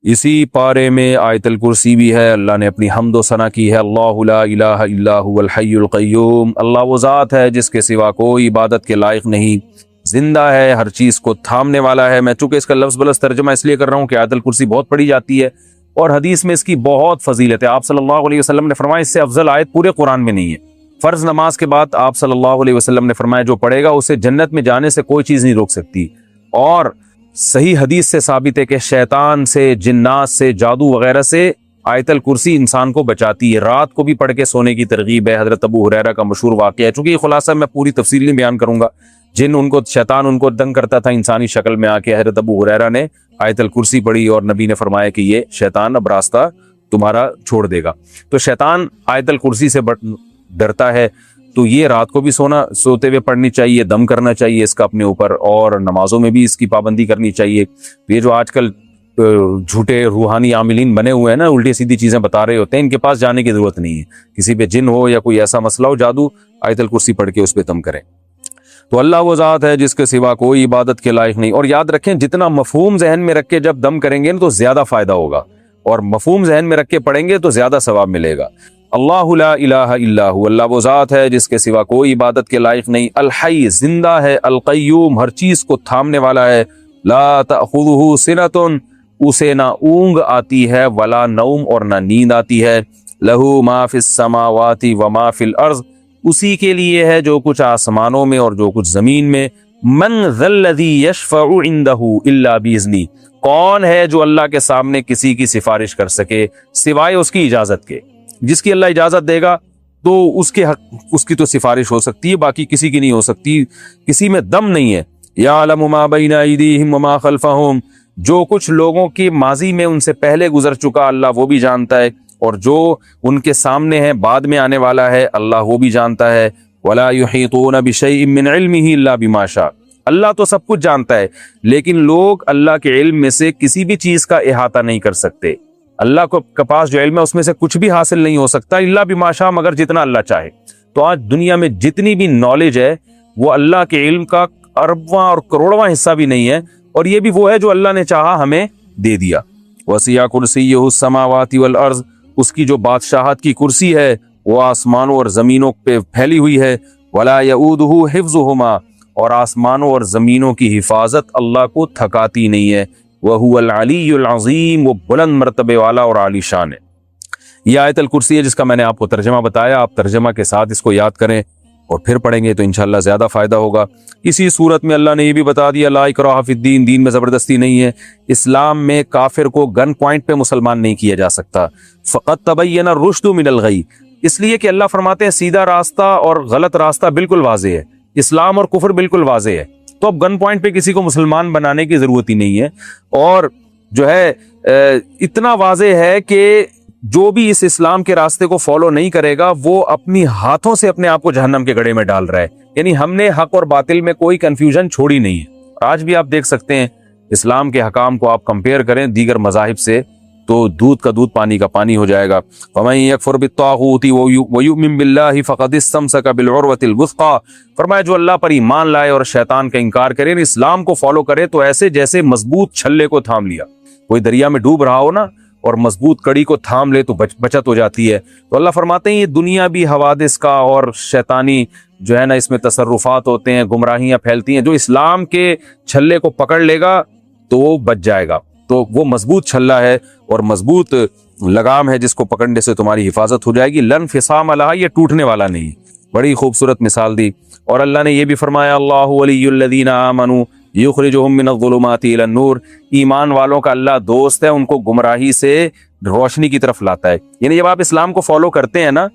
اسی پارے میں آیت الکرسی بھی ہے، اللہ نے اپنی حمد و ثنا کی ہے، اللہ لا الہ الا هو الحی القیوم، اللہ وہ ذات ہے جس کے سوا کوئی عبادت کے لائق نہیں، زندہ ہے، ہر چیز کو تھامنے والا ہے۔ میں چونکہ اس کا لفظ بلفظ ترجمہ اس لیے کر رہا ہوں کہ آیت الکرسی بہت پڑھی جاتی ہے اور حدیث میں اس کی بہت فضیلت ہے۔ آپ صلی اللہ علیہ وسلم نے فرمایا اس سے افضل آیت پورے قرآن میں نہیں ہے۔ فرض نماز کے بعد آپ صلی اللہ علیہ وسلم نے فرمایا جو پڑھے گا اسے جنت میں جانے سے کوئی چیز نہیں روک سکتی، اور صحیح حدیث سے ثابت ہے کہ شیطان سے، جنات سے، جادو وغیرہ سے آیت الکرسی انسان کو بچاتی ہے۔ رات کو بھی پڑھ کے سونے کی ترغیب ہے، حضرت ابو ہریرہ کا مشہور واقعہ ہے۔ چونکہ یہ خلاصہ میں پوری تفصیل نہیں بیان کروں گا، شیطان ان کو تنگ کرتا تھا انسانی شکل میں آ کے، حضرت ابو ہریرہ نے آیت الکرسی پڑھی اور نبی نے فرمایا کہ یہ شیطان اب راستہ تمہارا چھوڑ دے گا۔ تو شیطان آیت الکرسی سے ڈرتا ہے، تو یہ رات کو بھی سوتے ہوئے پڑھنی چاہیے، دم کرنا چاہیے اس کا اپنے اوپر، اور نمازوں میں بھی اس کی پابندی کرنی چاہیے۔ یہ جو آج کل جھوٹے روحانی عاملین بنے ہوئے ہیں نا، الٹی سیدھی چیزیں بتا رہے ہوتے ہیں، ان کے پاس جانے کی ضرورت نہیں ہے۔ کسی پہ جن ہو یا کوئی ایسا مسئلہ ہو جادو، آیت الکرسی پڑھ کے اس پہ دم کریں۔ تو اللہ وہ ذات ہے جس کے سوا کوئی عبادت کے لائق نہیں۔ اور یاد رکھیں جتنا مفہوم ذہن میں رکھ کے جب دم کریں گے تو زیادہ فائدہ ہوگا، اور مفہوم ذہن میں رکھ کے پڑھیں گے تو زیادہ ثواب ملے گا۔ اللہ لا الہ الا ہو، اللہ وہ ذات ہے جس کے سوا کوئی عبادت کے لائق نہیں، الحی زندہ ہے، القیوم ہر چیز کو تھامنے والا ہے، لا تأخذہ سنۃ اسے نہ اونگ آتی ہے، ولا نوم اور نہ نیند آتی ہے، لہ ما فی السماوات وما فی الارض اسی کے لیے ہے جو کچھ آسمانوں میں اور جو کچھ زمین میں، من ذا الذی یشفع عندہ الا باذنہ کون ہے جو اللہ کے سامنے کسی کی سفارش کر سکے سوائے اس کی اجازت کے، جس کی اللہ اجازت دے گا تو اس کی تو سفارش ہو سکتی ہے، باقی کسی کی نہیں ہو سکتی، کسی میں دم نہیں ہے۔ یعلم ما بین ایدیہم وما خلفہم جو کچھ لوگوں کے ماضی میں ان سے پہلے گزر چکا اللہ وہ بھی جانتا ہے، اور جو ان کے سامنے ہے بعد میں آنے والا ہے اللہ وہ بھی جانتا ہے۔ ولا یحیطون بشیء من علمہ الا بما شاء اللہ تو سب کچھ جانتا ہے، لیکن لوگ اللہ کے علم میں سے کسی بھی چیز کا احاطہ نہیں کر سکتے۔ اللہ کے پاس جو علم ہے اس میں سے کچھ بھی حاصل نہیں ہو سکتا الا بما شاء مگر جتنا اللہ چاہے۔ تو آج دنیا میں جتنی بھی نالج ہے وہ اللہ کے علم کا اربواں اور کروڑواں حصہ بھی نہیں ہے، اور یہ بھی وہ ہے جو اللہ نے چاہا ہمیں دے دیا۔ وسیع کرسیہ السماوات والارض اس کی جو بادشاہت کی کرسی ہے وہ آسمانوں اور زمینوں پہ پھیلی ہوئی ہے، ولا یعودہ حفظہما اور آسمانوں اور زمینوں کی حفاظت اللہ کو تھکاتی نہیں ہے، وہو العلی العظیم وہ بلند مرتبے والا اور عالی شان ہے۔ یہ آیت الکرسی ہے جس کا میں نے آپ کو ترجمہ بتایا، آپ ترجمہ کے ساتھ اس کو یاد کریں اور پھر پڑھیں گے تو انشاءاللہ زیادہ فائدہ ہوگا۔ اسی صورت میں اللہ نے یہ بھی بتا دیا لا اکراہ فی الدین دین میں زبردستی نہیں ہے، اسلام میں کافر کو گن پوائنٹ پہ مسلمان نہیں کیا جا سکتا، فقط تبین الرشد من الغی اس لیے کہ اللہ فرماتے ہیں سیدھا راستہ اور غلط راستہ بالکل واضح ہے، اسلام اور کفر بالکل واضح ہے، تو اب گن پوائنٹ پہ کسی کو مسلمان بنانے کی ضرورت ہی نہیں ہے۔ اور جو ہے اتنا واضح ہے کہ جو بھی اس اسلام کے راستے کو فالو نہیں کرے گا وہ اپنی ہاتھوں سے اپنے آپ کو جہنم کے گڑھے میں ڈال رہا ہے، یعنی ہم نے حق اور باطل میں کوئی کنفیوژن چھوڑی نہیں ہے۔ آج بھی آپ دیکھ سکتے ہیں اسلام کے حکام کو آپ کمپیئر کریں دیگر مذاہب سے تو دودھ کا دودھ پانی کا پانی ہو جائے گا۔ فَمَن يَكْفُرْ بِالطَّاغُوتِ وَيُؤْمِن بِاللَّهِ فَقَدِ اسْتَمْسَكَ بِالْعُرْوَةِ الْوُثْقَىٰ فرمایا جو اللہ پر ایمان لائے اور شیطان کا انکار کرے، اسلام کو فالو کرے تو ایسے جیسے مضبوط چھلے کو تھام لیا، کوئی دریا میں ڈوب رہا ہو نا اور مضبوط کڑی کو تھام لے تو بچت ہو جاتی ہے۔ تو اللہ فرماتے ہیں یہ دنیا بھی حوادث کا اور شیطانی جو ہے نا اس میں تصرفات ہوتے ہیں، گمراہیاں پھیلتی ہیں، جو اسلام کے چھلے کو پکڑ لے گا تو وہ بچ جائے گا، تو وہ مضبوط چھلا ہے اور مضبوط لگام ہے جس کو پکڑنے سے تمہاری حفاظت ہو جائے گی، لن فصام لہا یہ ٹوٹنے والا نہیں۔ بڑی خوبصورت مثال دی۔ اور اللہ نے یہ بھی فرمایا اللہ ولی الذین آمنوا یخرجہم من الظلمات الی النور ایمان والوں کا اللہ دوست ہے، ان کو گمراہی سے روشنی کی طرف لاتا ہے، یعنی جب آپ اسلام کو فالو کرتے ہیں نا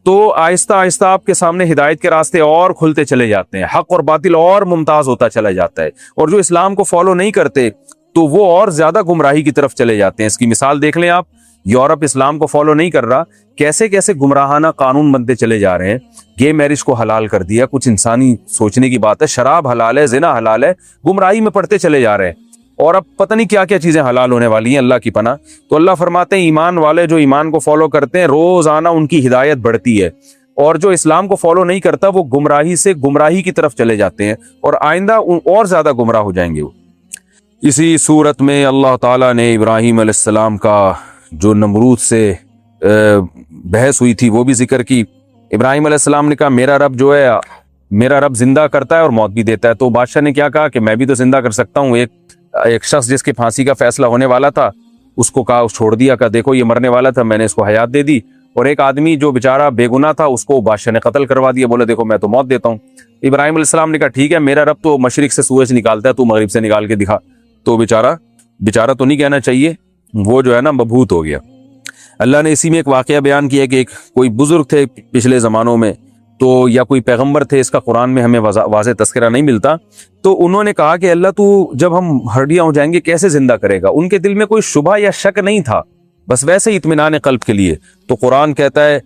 تو آہستہ آہستہ آپ کے سامنے ہدایت کے راستے اور کھلتے چلے جاتے ہیں، حق اور باطل اور ممتاز ہوتا چلا جاتا ہے، اور جو اسلام کو فالو نہیں کرتے تو وہ اور زیادہ گمراہی کی طرف چلے جاتے ہیں۔ اس کی مثال دیکھ لیں آپ، یورپ اسلام کو فالو نہیں کر رہا، کیسے کیسے گمراہانہ قانون بنتے چلے جا رہے ہیں، گے میرج کو حلال کر دیا، کچھ انسانی سوچنے کی بات ہے، شراب حلال ہے، زنا حلال ہے، گمراہی میں پڑتے چلے جا رہے ہیں، اور اب پتہ نہیں کیا کیا چیزیں حلال ہونے والی ہیں، اللہ کی پناہ۔ تو اللہ فرماتے ہیں ایمان والے جو ایمان کو فالو کرتے ہیں روزانہ ان کی ہدایت بڑھتی ہے، اور جو اسلام کو فالو نہیں کرتا وہ گمراہی سے گمراہی کی طرف چلے جاتے ہیں، اور آئندہ اور زیادہ گمراہ ہو جائیں گے وہ۔ اسی صورت میں اللہ تعالیٰ نے ابراہیم علیہ السلام کا جو نمرود سے بحث ہوئی تھی وہ بھی ذکر کی۔ ابراہیم علیہ السلام نے کہا میرا رب جو ہے، میرا رب زندہ کرتا ہے اور موت بھی دیتا ہے۔ تو بادشاہ نے کیا کہا کہ میں بھی تو زندہ کر سکتا ہوں۔ ایک شخص جس کے پھانسی کا فیصلہ ہونے والا تھا اس کو کہا، چھوڑ دیا کہ دیکھو یہ مرنے والا تھا، میں نے اس کو حیات دے دی۔ اور ایک آدمی جو بیچارہ بے گناہ تھا اس کو بادشاہ نے قتل کروا دیا، بولے دیکھو میں تو موت دیتا ہوں۔ ابراہیم علیہ السلام نے کہا ٹھیک ہے، میرا رب تو مشرق سے سورج نکالتا ہے، تو مغرب سے نکال کے دکھا۔ تو بیچارہ تو نہیں کہنا چاہیے، وہ جو ہے نا مبہوت ہو گیا۔ اللہ نے اسی میں ایک واقعہ بیان کیا کہ ایک کوئی بزرگ تھے پچھلے زمانوں میں، تو یا کوئی پیغمبر تھے، اس کا قرآن میں ہمیں واضح تذکرہ نہیں ملتا، تو انہوں نے کہا کہ اللہ تو جب ہم ہڈیاں ہو جائیں گے کیسے زندہ کرے گا؟ ان کے دل میں کوئی شبہ یا شک نہیں تھا، بس ویسے ہی اطمینان قلب کے لیے۔ تو قرآن کہتا ہے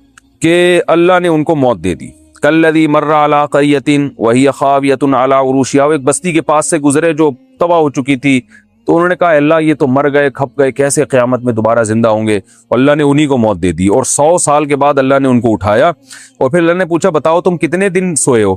کہ اللہ نے ان کو موت دے دی۔ کالذی مر علی قریۃ وہی خاویۃ علی عروشہا، ایک بستی کے پاس سے گزرے جو تباہ ہو چکی تھی، تو انہوں نے کہا اللہ یہ تو مر گئے، کھپ گئے، کیسے قیامت میں دوبارہ زندہ ہوں گے؟ اللہ نے انہی کو موت دے دی، اور 100 سال کے بعد اللہ نے ان کو اٹھایا، اور پھر اللہ نے پوچھا بتاؤ تم کتنے دن سوئے ہو،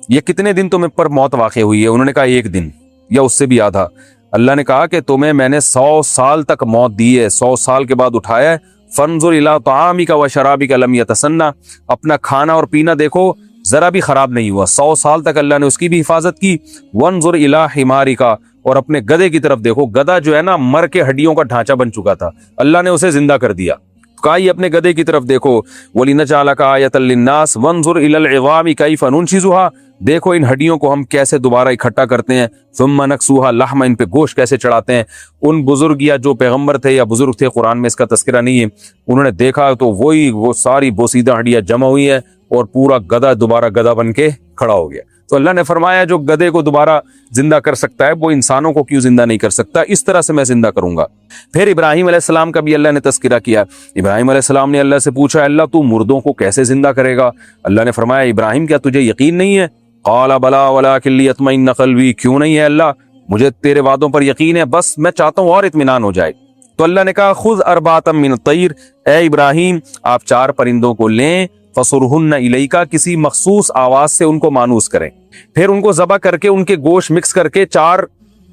یہ کتنے دن تمہیں پر موت واقع ہوئی ہے؟ انہوں نے کہا 1 دن یا اس سے بھی آدھا۔ اللہ نے کہا کہ تمہیں میں نے 100 سال تک موت دی ہے، 100 سال کے بعد اٹھایا ہے۔ فانظر الی طعامک وشرابک لم یتسنہ، اپنا کھانا اور پینا دیکھو ذرا بھی خراب نہیں ہوا، 100 سال تک اللہ نے اس کی بھی حفاظت کی۔ وانظر الی حمارک، اور اپنے گدھے کی طرف دیکھو، گدھا جو ہے نا مر کے ہڈیوں کا ڈھانچہ بن چکا تھا، اللہ نے اسے زندہ کر دیا۔ کہا یہ اپنے گدھے کی طرف دیکھو، وَلِنَجْعَلَكَ آیَةً لِلنَّاسِ وَانظُرْ إِلَى الْعِظَامِ كَيْفَ نُنشِزُهَا، دیکھو ان ہڈیوں کو ہم کیسے دوبارہ اکٹھا کرتے ہیں، ثُمَّ نَكْسُوهَا لَحْمًا، ان پہ گوشت کیسے چڑھاتے ہیں۔ ان بزرگ یا جو پیغمبر تھے یا بزرگ تھے، قرآن میں اس کا تذکرہ نہیں ہے، انہوں نے دیکھا تو وہ ساری بوسیدہ ہڈیاں جمع ہوئی ہیں اور پورا گدھا دوبارہ گدھا بن کے کھڑا ہو گیا۔ تو اللہ نے فرمایا جو گدھے کو دوبارہ زندہ کر سکتا ہے وہ انسانوں کو کیوں زندہ نہیں کر سکتا؟ اس طرح سے میں زندہ کروں گا۔ پھر ابراہیم علیہ السلام کا بھی اللہ نے تذکرہ کیا۔ ابراہیم علیہ السلام نے اللہ سے پوچھا اللہ تو مردوں کو کیسے زندہ کرے گا؟ اللہ نے فرمایا ابراہیم کیا تجھے یقین نہیں ہے؟ قال بلا ولکن لیطمئن قلبی، کیوں نہیں ہے اللہ، مجھے تیرے وعدوں پر یقین ہے، بس میں چاہتا ہوں اور اطمینان ہو جائے۔ تو اللہ نے کہا خذ اربعۃ من الطیر، اے ابراہیم آپ 4 پرندوں کو لیں، فصرہن الیک، کسی مخصوص آواز سے ان کو مانوس کریں، پھر ان کو ذبح کر کے ان کے گوشت مکس کر کے 4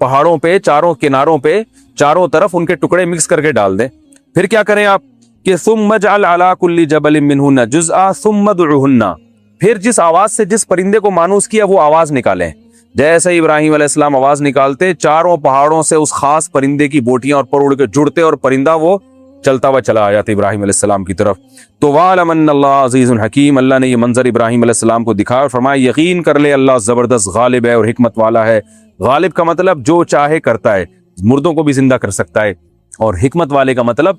پہاڑوں پہ، چاروں کناروں پہ، چاروں طرف ان کے ٹکڑے مکس کر کے ڈال دیں۔ پھر کیا کریں آپ کہ ثم اجعل علی کل جبل منہن جزءا ثم ادعہن، پھر جس آواز سے جس پرندے کو مانوس کیا وہ آواز نکالیں۔ جیسے ابراہیم علیہ السلام آواز نکالتے، چاروں پہاڑوں سے اس خاص پرندے کی بوٹیاں اور پر اڑ کے جڑتے اور پرندہ وہ چلتا ہوا چلا آیا تھا ابراہیم علیہ السلام کی طرف۔ تو وَاعْلَمْ أَنَّ اللَّهَ عَزِيزٌ حَكِيمٌ، اللہ نے یہ منظر ابراہیم علیہ السلام کو دکھایا اور فرمایا یقین کر لے اللہ زبردست غالب ہے اور حکمت والا ہے۔ غالب کا مطلب جو چاہے کرتا ہے، مردوں کو بھی زندہ کر سکتا ہے، اور حکمت والے کا مطلب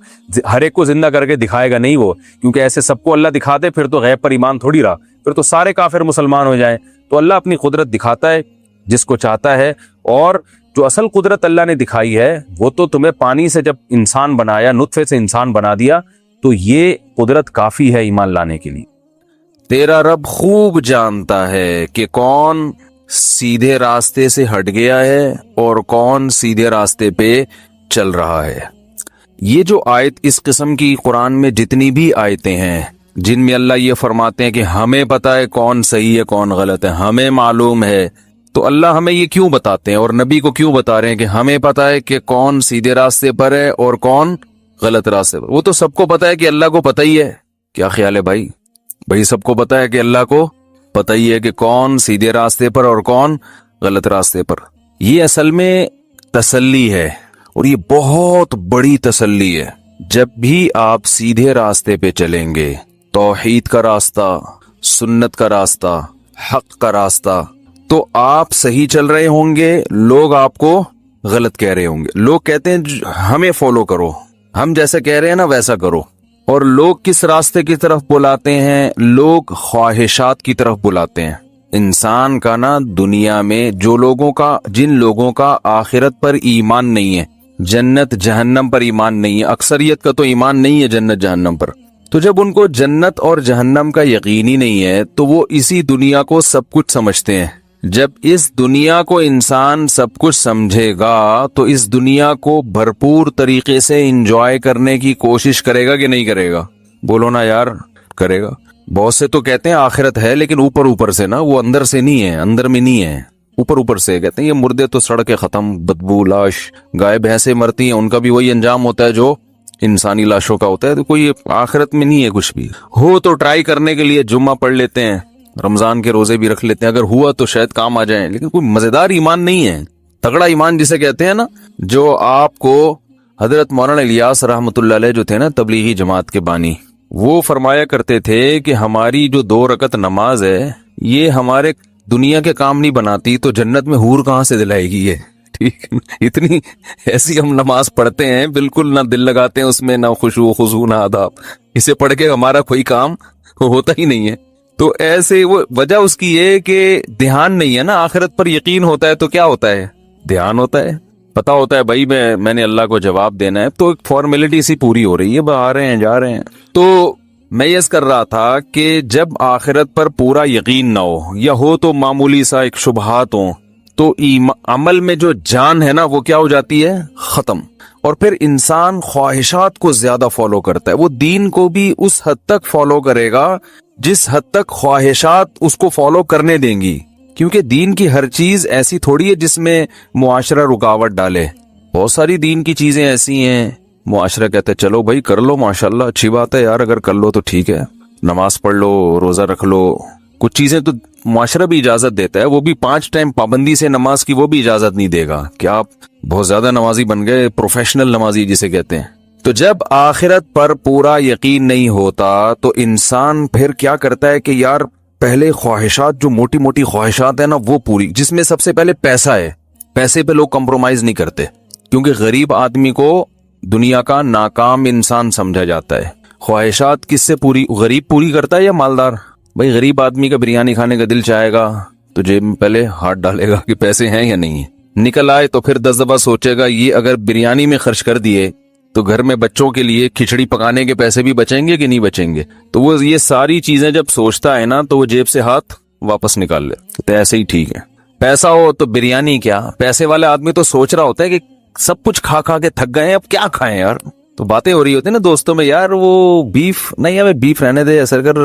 ہر ایک کو زندہ کر کے دکھائے گا نہیں وہ، کیونکہ ایسے سب کو اللہ دکھا دے پھر تو غیب پر ایمان تھوڑی رہا، پھر تو سارے کافر مسلمان ہو جائیں۔ تو اللہ اپنی قدرت دکھاتا ہے جس کو چاہتا ہے، اور جو اصل قدرت اللہ نے دکھائی ہے وہ تو تمہیں پانی سے جب انسان بنایا، نطفے سے انسان بنا دیا، تو یہ قدرت کافی ہے ایمان لانے کے لیے۔ تیرا رب خوب جانتا ہے کہ کون سیدھے راستے سے ہٹ گیا ہے اور کون سیدھے راستے پہ چل رہا ہے۔ یہ جو آیت اس قسم کی قرآن میں جتنی بھی آیتیں ہیں جن میں اللہ یہ فرماتے ہیں کہ ہمیں پتہ ہے کون صحیح ہے کون غلط ہے، ہمیں معلوم ہے، تو اللہ ہمیں یہ کیوں بتاتے ہیں اور نبی کو کیوں بتا رہے ہیں کہ ہمیں پتہ ہے کہ کون سیدھے راستے پر ہے اور کون غلط راستے پر؟ وہ تو سب کو پتہ ہے کہ اللہ کو پتہ ہی ہے۔ کیا خیال ہے بھائی سب کو پتہ ہے کہ اللہ کو پتہ ہی ہے کہ کون سیدھے راستے پر اور کون غلط راستے پر۔ یہ اصل میں تسلی ہے، اور یہ بہت بڑی تسلی ہے۔ جب بھی آپ سیدھے راستے پہ چلیں گے، توحید کا راستہ، سنت کا راستہ، حق کا راستہ، تو آپ صحیح چل رہے ہوں گے، لوگ آپ کو غلط کہہ رہے ہوں گے۔ لوگ کہتے ہیں ہمیں فالو کرو، ہم جیسا کہہ رہے ہیں نا ویسا کرو، اور لوگ کس راستے کی طرف بلاتے ہیں؟ لوگ خواہشات کی طرف بلاتے ہیں۔ انسان کا نا دنیا میں جن لوگوں کا آخرت پر ایمان نہیں ہے، جنت جہنم پر ایمان نہیں ہے، اکثریت کا تو ایمان نہیں ہے جنت جہنم پر، تو جب ان کو جنت اور جہنم کا یقین ہی نہیں ہے تو وہ اسی دنیا کو سب کچھ سمجھتے ہیں۔ جب اس دنیا کو انسان سب کچھ سمجھے گا تو اس دنیا کو بھرپور طریقے سے انجوائے کرنے کی کوشش کرے گا کہ نہیں کرے گا؟ بولو نا یار، کرے گا۔ بہت سے تو کہتے ہیں آخرت ہے لیکن اوپر سے نا، وہ اندر سے نہیں ہے، اندر میں نہیں ہے۔ اوپر اوپر سے کہتے ہیں یہ مردے تو سڑ کے ختم، بدبو، لاش، گائے بھینسیں مرتی ہیں ان کا بھی وہی انجام ہوتا ہے جو انسانی لاشوں کا ہوتا ہے، تو کوئی آخرت میں نہیں ہے کچھ بھی۔ ہو تو ٹرائی کرنے کے لیے جمعہ پڑھ لیتے ہیں، رمضان کے روزے بھی رکھ لیتے ہیں، اگر ہوا تو شاید کام آ جائیں، لیکن کوئی مزیدار ایمان نہیں ہے۔ تگڑا ایمان جسے کہتے ہیں نا، جو آپ کو حضرت مولانا الیاس رحمۃ اللہ علیہ جو تھے نا تبلیغی جماعت کے بانی، وہ فرمایا کرتے تھے کہ ہماری جو 2 رکعت نماز ہے یہ ہمارے دنیا کے کام نہیں بناتی تو جنت میں حور کہاں سے دلائے گی یہ، ٹھیک ہے؟ اتنی ایسی ہم نماز پڑھتے ہیں، بالکل نہ دل لگاتے ہیں اس میں، نہ خشوع و خضوع، نہ آداب، اسے پڑھ کے ہمارا کوئی کام ہوتا ہی نہیں ہے۔ تو ایسے وہ وجہ اس کی یہ کہ دھیان نہیں ہے نا، آخرت پر یقین ہوتا ہے تو کیا ہوتا ہے، دھیان ہوتا ہے، پتا ہوتا ہے بھائی میں نے اللہ کو جواب دینا ہے، تو ایک فارمیلٹی سی پوری ہو رہی ہے، آ رہے ہیں جا رہے ہیں۔ تو میں یس کر رہا تھا کہ جب آخرت پر پورا یقین نہ ہو، یا ہو تو معمولی سا ایک شبہات ہوں، تو عمل میں جو جان ہے نا وہ کیا ہو جاتی ہے، ختم۔ اور پھر انسان خواہشات کو زیادہ فالو کرتا ہے، وہ دین کو بھی اس حد تک فالو کرے گا جس حد تک خواہشات اس کو فالو کرنے دیں گی، کیونکہ دین کی ہر چیز ایسی تھوڑی ہے جس میں معاشرہ رکاوٹ ڈالے۔ بہت ساری دین کی چیزیں ایسی ہیں معاشرہ کہتے ہیں چلو بھائی کر لو، ماشاءاللہ اچھی بات ہے یار، اگر کر لو تو ٹھیک ہے، نماز پڑھ لو، روزہ رکھ لو، کچھ چیزیں تو معاشرہ بھی اجازت دیتا ہے، وہ بھی 5 ٹائم پابندی سے نماز کی وہ بھی اجازت نہیں دے گا کہ آپ بہت زیادہ نمازی بن گئے، پروفیشنل نمازی جسے کہتے ہیں۔ تو جب آخرت پر پورا یقین نہیں ہوتا تو انسان پھر کیا کرتا ہے کہ یار پہلے خواہشات، جو موٹی موٹی خواہشات ہیں نا وہ پوری، جس میں سب سے پہلے پیسہ ہے، پیسے پہ لوگ کمپرومائز نہیں کرتے، کیونکہ غریب آدمی کو دنیا کا ناکام انسان سمجھا جاتا ہے۔ خواہشات کس سے پوری، غریب پوری کرتا ہے یا مالدار؟ بھائی غریب آدمی کا بریانی کھانے کا دل چاہے گا تو جیب میں پہلے ہاتھ ڈالے گا کہ پیسے ہیں یا نہیں ہیں، نکل آئے تو پھر 10 دفعہ سوچے گا یہ اگر بریانی میں خرچ کر دیے تو گھر میں بچوں کے لیے کھچڑی پکانے کے پیسے بھی بچیں گے کہ نہیں بچیں گے، تو وہ یہ ساری چیزیں جب سوچتا ہے نا تو وہ جیب سے ہاتھ واپس نکال لے، تو ایسے ہی ٹھیک ہے، پیسہ ہو تو بریانی کیا، پیسے والے آدمی تو سوچ رہا ہوتا ہے کہ سب کچھ کھا کھا کے تھک گئے ہیں، اب کیا کھائیں یار، تو باتیں ہو رہی ہوتی ہیں نا دوستوں میں، یار وہ بیف نہیں، ہمیں بیف رہنے دے، ایسا کر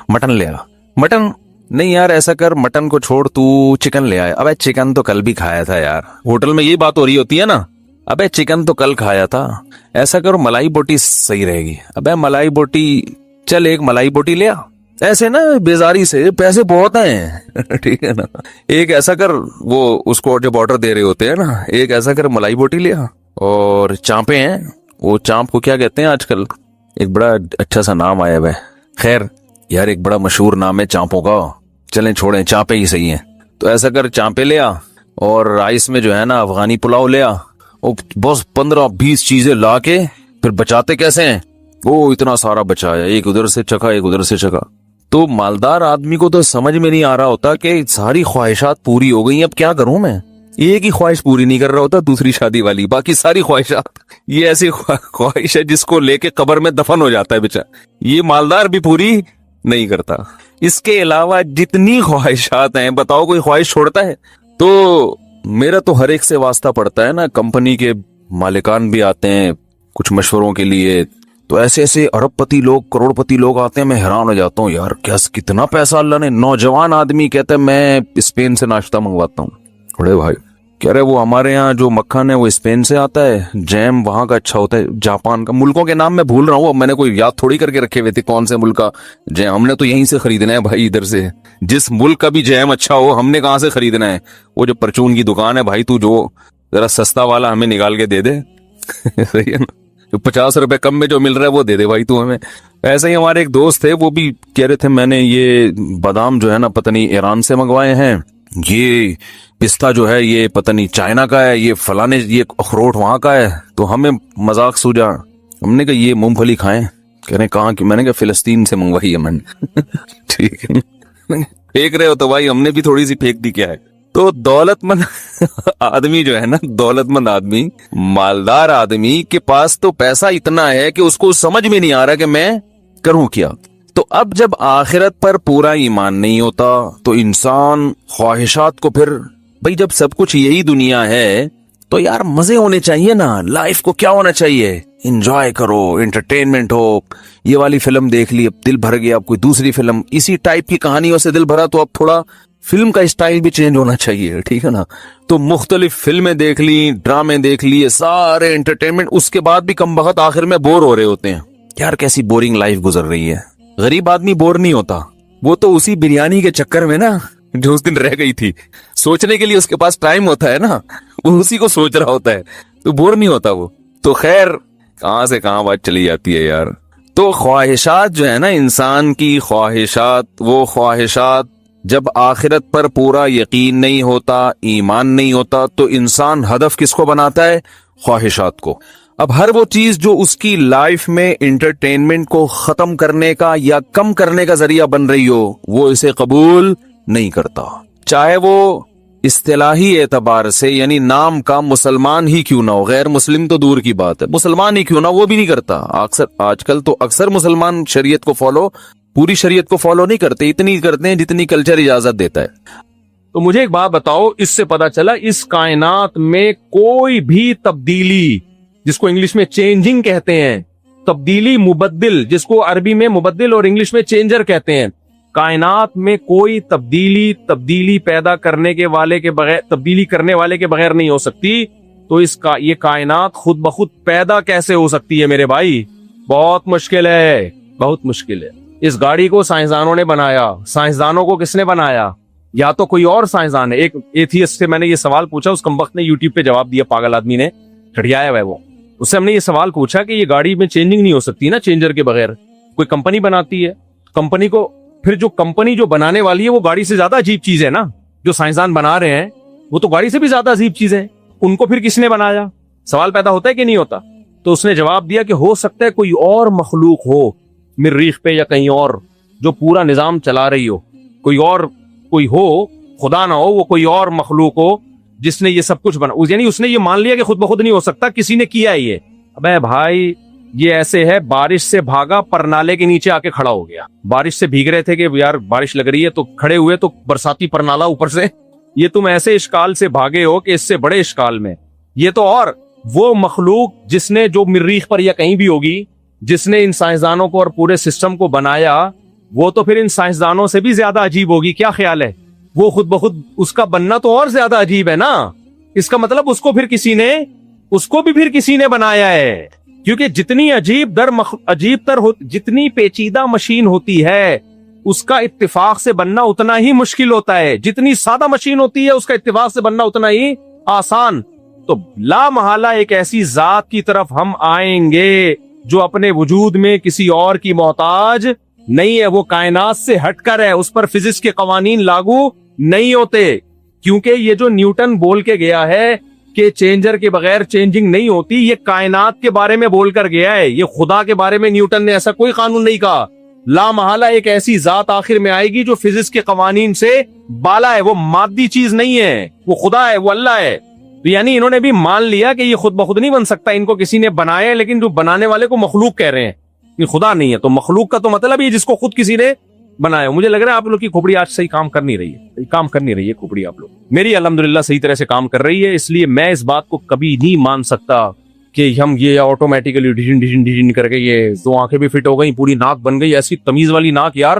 مٹن لے آ، مٹن نہیں یار ایسا کر مٹن کو چھوڑ تو چکن لے آئے، ابے چکن تو کل بھی کھایا تھا یار، ہوٹل میں یہ بات ہو رہی ہوتی ہے نا، ابے چکن تو کل کھایا تھا، ایسا کرو ملائی بوٹی صحیح رہے گی، ابے ملائی بوٹی چل ایک ملائی بوٹی لے آ، ایسے نا بیزاری سے، پیسے بہت ہیں ٹھیک ہے نا، ایک ایسا کر، وہ اس کو جب آرڈر دے رہے ہوتے ہیں نا، ایک ایسا کر ملائی بوٹی لے آ، اور چانپیں ہیں، وہ چانپ کو کیا کہتے ہیں آج کل، ایک بڑا اچھا سا نام آیا ہے، خیر یار ایک بڑا مشہور نام ہے چانپوں کا، چلیں چھوڑیں چانپیں ہی صحیح ہیں، تو ایسا کر چانپیں لے آ، اور رائس میں جو ہے نا افغانی پلاؤ لے آ، بس 15-20 چیزیں لا کے پھر بچاتے کیسے ہیں، وہ اتنا سارا بچایا، ایک ادھر سے چکھا ایک ادھر سے چکھا، تو مالدار آدمی کو تو سمجھ میں نہیں آ رہا ہوتا کہ ساری خواہشات پوری ہو گئی، اب کیا کروں میں، ایک ہی خواہش پوری نہیں کر رہا ہوتا، دوسری شادی والی، باقی ساری خواہشات، یہ ایسی خواہش ہے جس کو لے کے قبر میں دفن ہو جاتا ہے بیچارہ، یہ مالدار بھی پوری نہیں کرتا۔ اس کے علاوہ جتنی خواہشات ہیں بتاؤ کوئی خواہش چھوڑتا ہے؟ تو میرا تو ہر ایک سے واسطہ پڑتا ہے نا، کمپنی کے مالکان بھی آتے ہیں کچھ مشوروں کے لیے، تو ایسے ایسے ارب پتی لوگ، کروڑ پتی لوگ آتے ہیں، میں حیران ہو جاتا ہوں یار کتنا پیسہ اللہ نے، نوجوان آدمی کہتا ہے میں اسپین سے ناشتہ منگواتا ہوں، بڑے بھائی کہہ رہے وہ ہمارے یہاں جو مکھن ہے وہ اسپین سے آتا ہے، جیم وہاں کا اچھا ہوتا ہے، جاپان کا، ملکوں کے نام میں بھول رہا ہوں، اب میں نے کوئی یاد تھوڑی کر کے رکھے ہوئے تھے کون سے ملک کا جیم، ہم نے تو یہیں سے خریدنا ہے بھائی، ادھر سے جس ملک کا بھی جیم اچھا ہو ہم نے کہاں سے خریدنا ہے، وہ جو پرچون کی دکان ہے بھائی، تو جو ذرا سستا والا ہمیں نکال کے دے دے صحیح ہے نا، 50 روپے کم میں جو مل رہا ہے وہ دے دے بھائی تو ہمیں۔ ایسے ہی ہمارے ایک دوست تھے، وہ بھی کہہ رہے تھے میں نے یہ بادام جو ہے نا پتہ نہیں ایران سے منگوائے ہیں، یہ پستہ جو ہے یہ پتہ نہیں چائنا کا ہے، یہ فلانے یہ اخروٹ وہاں کا ہے، تو ہمیں مذاق سوجا، ہم نے کہا یہ مونگ پھلی کھائیں، کہہ رہے کہاں کی، میں نے کہا فلسطین سے منگوائی ہے میں نے ٹھیک ہے، پھینک رہے ہو تو بھائی ہم نے بھی تھوڑی سی پھینک دی، کیا ہے۔ تو دولت مند آدمی جو ہے نا، دولت مند آدمی، مالدار آدمی کے پاس تو پیسہ اتنا ہے کہ اس کو سمجھ میں نہیں آ رہا کہ میں کروں کیا۔ تو اب جب آخرت پر پورا ایمان نہیں ہوتا تو انسان خواہشات کو پھر، بھئی جب سب کچھ یہی دنیا ہے تو یار مزے ہونے چاہیے نا، لائف کو کیا ہونا چاہیے، انجوائے کرو، انٹرٹینمنٹ ہو، یہ والی فلم دیکھ لی اب دل بھر گیا، اب کوئی دوسری فلم اسی ٹائپ کی کہانیوں سے دل بھرا تو اب تھوڑا فلم کا اسٹائل بھی چینج ہونا چاہیے, ٹھیک ہے نا. تو مختلف فلمیں دیکھ لی, ڈرامے دیکھ لیے, سارے انٹرٹینمنٹ, اس کے بعد بھی کم بخت آخر میں بور ہو رہے ہوتے ہیں. یار کیسی بورنگ لائف گزر رہی ہے. غریب آدمی بور نہیں ہوتا, وہ تو اسی بریانی کے چکر میں نا جو اس دن رہ گئی تھی, سوچنے کے لیے اس کے پاس ٹائم ہوتا ہے نا, وہ اسی کو سوچ رہا ہوتا ہے, تو بور نہیں ہوتا وہ. تو خیر کہاں سے کہاں بات چلی جاتی ہے یار. تو خواہشات جو ہے نا, انسان کی خواہشات, وہ خواہشات جب آخرت پر پورا یقین نہیں ہوتا, ایمان نہیں ہوتا, تو انسان ہدف کس کو بناتا ہے؟ خواہشات کو. اب ہر وہ چیز جو اس کی لائف میں انٹرٹینمنٹ کو ختم کرنے کا یا کم کرنے کا ذریعہ بن رہی ہو, وہ اسے قبول نہیں کرتا, چاہے وہ اصطلاحی اعتبار سے یعنی نام کا مسلمان ہی کیوں نہ ہو. غیر مسلم تو دور کی بات ہے, مسلمان ہی کیوں نہ, وہ بھی نہیں کرتا. آج کل تو اکثر مسلمان شریعت کو فالو, پوری شریعت کو فالو نہیں کرتے, اتنی کرتے ہیں جتنی کلچر اجازت دیتا ہے. تو مجھے ایک بات بتاؤ, اس سے پتا چلا اس کائنات میں کوئی بھی تبدیلی, جس کو انگلش میں چینجنگ کہتے ہیں, تبدیلی, مبدل, جس کو عربی میں مبدل اور انگلش میں چینجر کہتے ہیں, کائنات میں کوئی تبدیلی پیدا کرنے کے والے کے بغیر, تبدیلی کرنے والے کے بغیر نہیں ہو سکتی. تو یہ کائنات خود بخود پیدا کیسے ہو سکتی ہے میرے بھائی؟ بہت مشکل ہے, بہت مشکل ہے. اس گاڑی کو سائنسدانوں نے بنایا. سائنسدانوں کو کس نے بنایا؟ یا تو کوئی اور سائنسدان ہے. ایک ایتھیسٹ سے میں نے یہ سوال پوچھا, اس کمبخت نے یوٹیوب پہ جواب دیا, پاگل آدمی نے, ٹھڑیایا ہوا ہے وہ. اس سے ہم نے یہ سوال پوچھا کہ یہ گاڑی میں چینجنگ نہیں ہو سکتی نا چینجر کے بغیر. کوئی کمپنی بناتی ہے, کمپنی کو پھر جو کمپنی جو بنانے والی ہے وہ گاڑی سے زیادہ عجیب چیز ہے نا. جو سائنسدان بنا رہے ہیں وہ تو گاڑی سے بھی زیادہ عجیب چیز ہے. ان کو پھر کس نے بنایا؟ سوال پیدا ہوتا ہے کہ نہیں ہوتا؟ تو اس نے جواب دیا کہ ہو سکتا ہے کوئی اور مخلوق ہو مریخ پہ یا کہیں اور جو پورا نظام چلا رہی ہو, کوئی ہو, خدا نہ ہو, وہ کوئی اور مخلوق ہو جس نے یہ سب کچھ بنا. یعنی اس نے یہ مان لیا کہ خود بخود نہیں ہو سکتا, کسی نے کیا ہے یہ. ابے بھائی یہ ایسے ہے, بارش سے بھاگا, پرنالے کے نیچے آ کے کھڑا ہو گیا. بارش سے بھیگ رہے تھے کہ یار بارش لگ رہی ہے, تو کھڑے ہوئے تو برساتی پرنالا اوپر سے. یہ تم ایسے اشکال سے بھاگے ہو کہ اس سے بڑے اشکال میں یہ تو. اور وہ مخلوق جس نے, جو مریخ پر یا کہیں بھی ہوگی, جس نے ان سائنسدانوں کو اور پورے سسٹم کو بنایا, وہ تو پھر ان سائنسدانوں سے بھی زیادہ عجیب ہوگی. کیا خیال ہے؟ وہ خود بخود اس کا بننا تو اور زیادہ عجیب ہے نا. اس کا مطلب اس کو بھی پھر کسی نے بنایا ہے. کیونکہ جتنی عجیب تر جتنی پیچیدہ مشین ہوتی ہے, اس کا اتفاق سے بننا اتنا ہی مشکل ہوتا ہے. جتنی سادہ مشین ہوتی ہے اس کا اتفاق سے بننا اتنا ہی آسان. تو لا محالہ ایک ایسی ذات کی طرف ہم آئیں گے جو اپنے وجود میں کسی اور کی محتاج نہیں ہے. وہ کائنات سے ہٹ کر ہے, اس پر فزکس کے قوانین لاگو نہیں ہوتے. کیونکہ یہ جو نیوٹن بول کے گیا ہے کہ چینجر کے بغیر چینجنگ نہیں ہوتی, یہ کائنات کے بارے میں بول کر گیا ہے. یہ خدا کے بارے میں نیوٹن نے ایسا کوئی قانون نہیں کہا. لا محالہ ایک ایسی ذات آخر میں آئے گی جو فزکس کے قوانین سے بالا ہے. وہ مادی چیز نہیں ہے, وہ خدا ہے, وہ اللہ ہے. تو یعنی انہوں نے بھی مان لیا کہ یہ خود بخود نہیں بن سکتا, ان کو کسی نے بنایا ہے, لیکن جو بنانے والے کو مخلوق کہہ رہے ہیں, یہ خدا نہیں ہے. تو مخلوق کا تو مطلب یہ جس کو خود کسی نے بنایا. مجھے لگ رہا ہے آپ لوگ کی کھوپڑی آج صحیح کام کر نہیں رہی ہے, کھوپڑی آپ لوگ. میری الحمدللہ صحیح طرح سے کام کر رہی ہے. اس لیے میں اس بات کو کبھی نہیں مان سکتا کہ ہم یہ آٹومیٹیکلی ڈیزن کر کے یہ 2 آنکھیں بھی فٹ ہو گئی, پوری ناک بن گئی, ایسی تمیز والی ناک یار,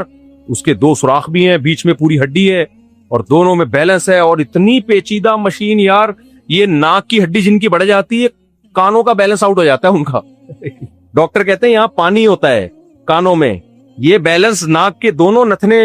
اس کے 2 سوراخ بھی ہیں, بیچ میں پوری ہڈی ہے اور دونوں میں بیلنس ہے, اور اتنی پیچیدہ مشین یار. یہ ناک کی ہڈی جن کی بڑھ جاتی ہے, کانوں کا بیلنس آؤٹ ہو جاتا ہے ان کا. ڈاکٹر کہتے ہیں یہاں پانی ہوتا ہے کانوں میں, یہ بیلنس ناک کے دونوں نتنے.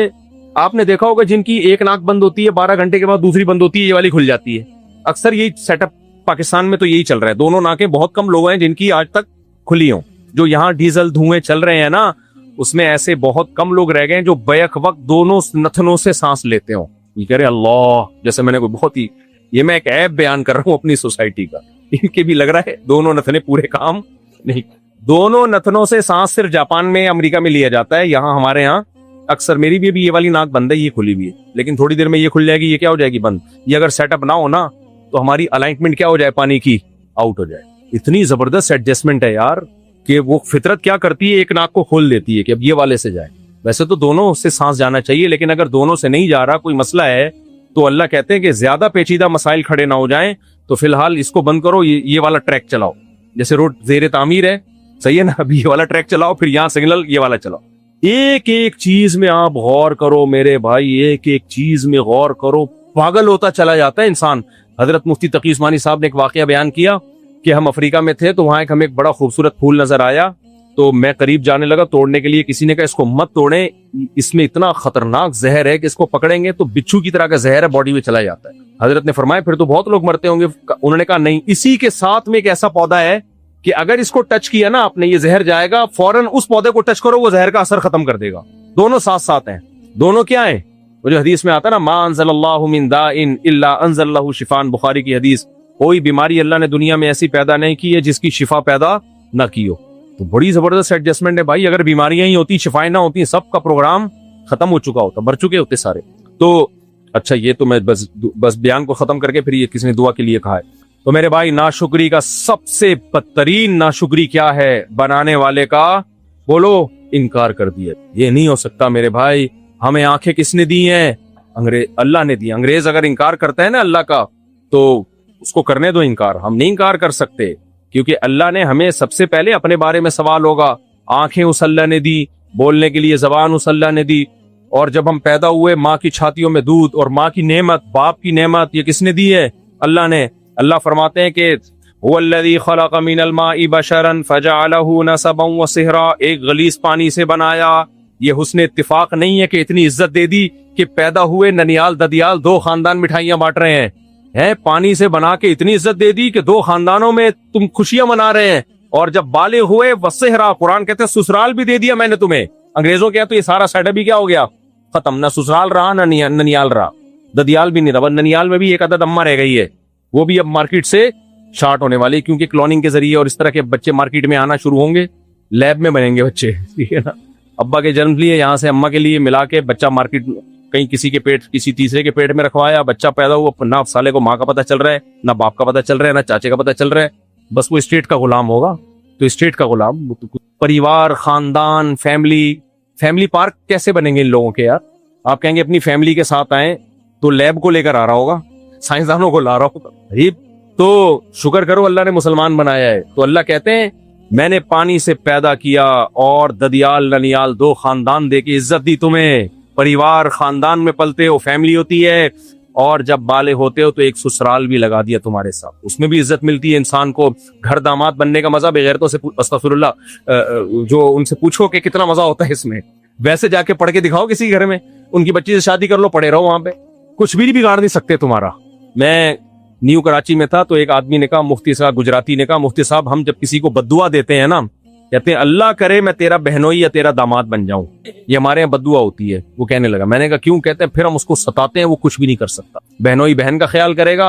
آپ نے دیکھا ہوگا جن کی ایک ناک بند ہوتی ہے 12 گھنٹے کے بعد دوسری بند ہوتی ہے, یہ والی کھل جاتی ہے. اکثر یہی سیٹ اپ پاکستان میں تو یہی چل رہا ہے. دونوں ناکیں, بہت کم لوگ ہیں جن کی آج تک کھلی ہوں. جو یہاں ڈیزل دھوئیں چل رہے ہیں نا, اس میں ایسے بہت کم لوگ رہ گئے ہیں جو بیک وقت دونوں نتنوں سے سانس لیتے ہوں. یہ کہہ رہے اللہ, جیسے میں نے کوئی بہت ہی, یہ میں ایک عیب بیان کر رہا ہوں اپنی سوسائٹی کا. ان کے بھی لگ رہا ہے دونوں نتنے پورے کام نہیں. دونوں نتنوں سے سانس صرف جاپان میں, امریکہ میں لیا جاتا ہے. یہاں ہمارے یہاں اکثر, میری بھی یہ والی ناک بند ہے, یہ کھلی بھی ہے, لیکن تھوڑی دیر میں یہ کھل جائے گی. یہ کیا ہو جائے گی؟ بند. یہ اگر سیٹ اپ نہ ہو نا تو ہماری الائنمنٹ کیا ہو جائے, پانی کی آؤٹ ہو جائے. اتنی زبردست ایڈجسٹمنٹ ہے یار کہ وہ فطرت کیا کرتی ہے, ایک ناک کو کھول دیتی ہے کہ اب یہ والے سے جائے. ویسے تو دونوں سے سانس جانا چاہیے, لیکن اگر دونوں سے نہیں جا رہا, کوئی مسئلہ ہے, تو اللہ کہتے ہیں کہ زیادہ پیچیدہ مسائل کھڑے نہ ہو جائیں, تو فی الحال اس کو بند کرو, یہ والا ٹریک چلاؤ. جیسے روڈ زیر تعمیر ہے, صحیح ہے نا, ابھی یہ والا ٹریک چلاؤ, پھر یہاں سگنل یہ والا چلاؤ. ایک ایک چیز میں آپ غور کرو میرے بھائی, ایک ایک چیز میں غور کرو, پاگل ہوتا چلا جاتا ہے انسان. حضرت مفتی تقی عثمانی صاحب نے ایک واقعہ بیان کیا کہ ہم افریقہ میں تھے تو وہاں ہمیں ایک بڑا خوبصورت پھول نظر آیا, تو میں قریب جانے لگا توڑنے کے لیے, کسی نے کہا اس کو مت توڑیں, اس میں اتنا خطرناک زہر ہے کہ اس کو پکڑیں گے تو بچھو کی طرح کا زہر ہے, باڈی میں چلا جاتا ہے. حضرت نے فرمایا پھر تو بہت لوگ مرتے ہوں گے. انہوں نے کہا نہیں, اسی کے ساتھ میں ایک ایسا پودا ہے کہ اگر اس کو ٹچ کیا نا آپ نے, یہ زہر جائے گا, فوراً اس پودے کو ٹچ کرو, وہ زہر کا اثر ختم کر دے گا. دونوں ساتھ ساتھ ہیں. دونوں کیا ہیں؟ وہ جو حدیث میں آتا ہے نا, ما انزل اللہ من داء الا انزل له شفاء, بخاری کی حدیث, کوئی بیماری اللہ نے دنیا میں ایسی پیدا نہیں کی ہے جس کی شفا پیدا نہ کی ہو. تو بڑی زبردست ایڈجسٹمنٹ ہے بھائی. اگر بیماریاں ہی ہوتی, شفائیں نہ ہوتی, سب کا پروگرام ختم ہو چکا ہوتا, مر چکے ہوتے سارے. تو اچھا, یہ تو میں بس بیان کو ختم کر کے پھر یہ کسی نے دعا کے لیے کہا ہے. تو میرے بھائی, ناشکری کا سب سے بدترین ناشکری کیا ہے؟ بنانے والے کا بولو انکار کر دیا. یہ نہیں ہو سکتا میرے بھائی. ہمیں آنکھیں کس نے دی ہیں؟ اللہ نے دی. انگریز اگر انکار کرتا ہے نا اللہ کا تو اس کو کرنے دو انکار. ہم نہیں انکار کر سکتے کیونکہ اللہ نے ہمیں سب سے پہلے اپنے بارے میں سوال ہوگا. آنکھیں اس اللہ نے دی, بولنے کے لیے زبان اس اللہ نے دی, اور جب ہم پیدا ہوئے ماں کی چھاتیوں میں دودھ, اور ماں کی نعمت, باپ کی نعمت, یہ کس نے دی ہے؟ اللہ نے. اللہ فرماتے ہیں کہ هو الذی خلق من الماء بشرا فجعله نسبا وصہرا, ایک غلیظ پانی سے بنایا. یہ حسن اتفاق نہیں ہے کہ اتنی عزت دے دی کہ پیدا ہوئے ننیال ددیال دو خاندان مٹھائیاں بانٹ رہے ہیں. پانی سے بنا کے اتنی عزت دے دی کہ دو خاندانوں میں تم خوشیاں منا رہے ہیں. اور جب بالغ ہوئے وصہرا, قرآن کہتے ہیں سسرال بھی دے دیا میں نے تمہیں. انگریزوں کیا تو یہ سارا سیٹ اپ بھی کیا ہو گیا؟ ختم. نہ سسرال رہا نہ ننیال رہا, ددیال بھی نہیں رہا. ننیال میں بھی ایک عدد اماں رہ گئی ہے, وہ بھی اب مارکیٹ سے شارٹ ہونے والی, کیونکہ کلوننگ کے ذریعے اور اس طرح کے بچے مارکیٹ میں آنا شروع ہوں گے, لیب میں بنیں گے بچے, ٹھیک ہے نا. ابا کے جنم لیے یہاں سے اماں کے لیے ملا کے بچہ مارکیٹ, کہیں کسی کے پیٹ, کسی تیسرے کے پیٹ میں رکھوایا, بچہ پیدا ہوا, نہ سالے کو ماں کا پتہ چل رہا ہے, نہ باپ کا پتہ چل رہا ہے, نہ چاچے کا پتہ چل رہا ہے, بس وہ اسٹیٹ کا غلام ہوگا. تو اسٹیٹ کا غلام, پریوار, خاندان, فیملی پارک کیسے بنیں گے ان لوگوں کے یار؟ آپ کہیں گے اپنی فیملی کے ساتھ آئیں تو لیب کو لے کر آ رہا ہوگا, سائنسدانوں کو لا رہا ہوگا. غریب. تو شکر کرو اللہ نے مسلمان بنایا ہے. تو اللہ کہتے ہیں میں نے پانی سے پیدا کیا اور ددیال ننیال دو خاندان دے کے عزت دی تمہیں. پریوار, خاندان میں پلتے ہو, فیملی ہوتی ہے, اور جب بالغ ہوتے ہو تو ایک سسرال بھی لگا دیا تمہارے ساتھ, اس میں بھی عزت ملتی ہے انسان کو. گھر داماد بننے کا مزہ بغیرتوں سے استغفر اللہ, جو ان سے پوچھو کہ کتنا مزہ ہوتا ہے اس میں. ویسے جا کے پڑھ کے دکھاؤ کسی گھر میں, ان کی بچی سے شادی کر لو, پڑے رہو وہاں پہ, کچھ بھی بگاڑ نہیں سکتے تمہارا. میں نیو کراچی میں تھا تو ایک آدمی نے کہا, مفتی صاحب گجراتی نے کہا, مفتی صاحب ہم جب کسی کو بددعا دیتے ہیں نا, کہتے ہیں اللہ کرے میں تیرا بہنوئی یا تیرا داماد بن جاؤں, یہ ہمارے یہاں بددعا ہوتی ہے. وہ کہنے لگا, میں نے کہا کیوں؟ کہتے ہیں پھر ہم اس کو ستاتے ہیں, وہ کچھ بھی نہیں کر سکتا. بہنوئی بہن کا خیال کرے گا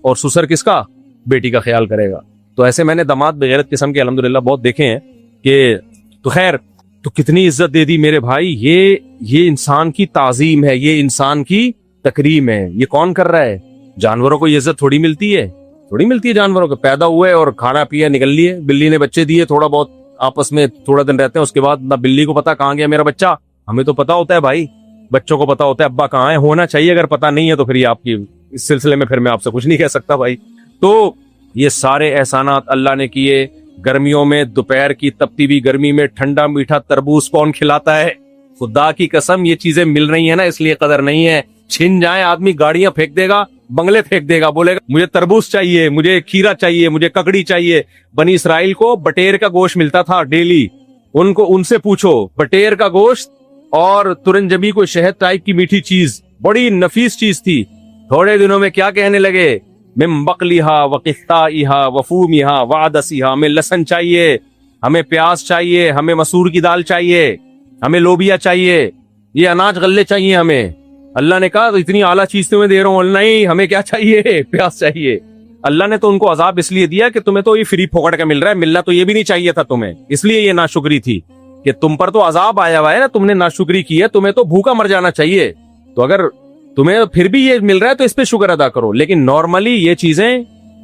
اور سسر کس کا؟ بیٹی کا خیال کرے گا. تو ایسے میں نے داماد بغیرت قسم کے الحمدللہ بہت دیکھے ہیں کہ, تو خیر, تو کتنی عزت دے دی میرے بھائی. یہ انسان کی تعظیم ہے, یہ انسان کی تکریم ہے. یہ کون کر رہا ہے؟ جانوروں کو یہ عزت تھوڑی ملتی ہے, تھوڑی ملتی ہے جانوروں کو. پیدا ہوئے اور کھانا پیا نکل لیے, بلی نے بچے دیے, تھوڑا بہت آپس میں تھوڑا دن رہتے ہیں, اس کے بعد نہ بلی کو پتا کہاں گیا میرا بچہ. ہمیں تو پتا ہوتا ہے بھائی, بچوں کو پتا ہوتا ہے ابا کہاں ہے, ہونا چاہیے. اگر پتا نہیں ہے تو پھر یہ آپ کی اس سلسلے میں پھر میں آپ سے کچھ نہیں کہہ سکتا بھائی. تو یہ سارے احسانات اللہ نے کیے. گرمیوں میں دوپہر کی تپتی ہوئی گرمی میں ٹھنڈا میٹھا تربوز کون کھلاتا ہے؟ خدا کی قسم یہ چیزیں مل رہی ہیں نا, اس لیے قدر نہیں ہے. چھن جائیں آدمی گاڑیاں پھینک دے گا, بنگلے پھینک دے گا, بولے گا مجھے تربوز چاہیے, مجھے کھیرا چاہیے, مجھے ککڑی چاہیے. بنی اسرائیل کو بٹیر کا گوشت ملتا تھا ڈیلی, ان سے پوچھو, بٹیر کا گوشت اور ترنجبی کوئی شہد ٹائپ کی میٹھی چیز, بڑی نفیس چیز تھی. تھوڑے دنوں میں کیا کہنے لگے, من بقلیہا وقفتائہا وفومیہا وعدسیہا, ہمیں لہسن چاہیے, ہمیں پیاز چاہیے, ہمیں مسور کی دال چاہیے, ہمیں لوبیا چاہیے, یہ اناج غلے چاہیے ہمیں. اللہ نے کہا تو اتنی اعلیٰ چیز تمہیں دے رہا ہوں, نہیں ہمیں کیا چاہیے؟ پیاز چاہیے. اللہ نے تو ان کو عذاب اس لیے دیا کہ تمہیں تو یہ فری پھوکٹ کا مل رہا ہے, ملنا تو یہ بھی نہیں چاہیے تھا تمہیں, اس لیے یہ ناشکری تھی کہ تم پر تو عذاب آیا ہوا ہے نا, تم نے ناشکری کی ہے, تمہیں تو بھوکا مر جانا چاہیے. تو اگر تمہیں پھر بھی یہ مل رہا ہے تو اس پہ شکر ادا کرو. لیکن نارملی یہ چیزیں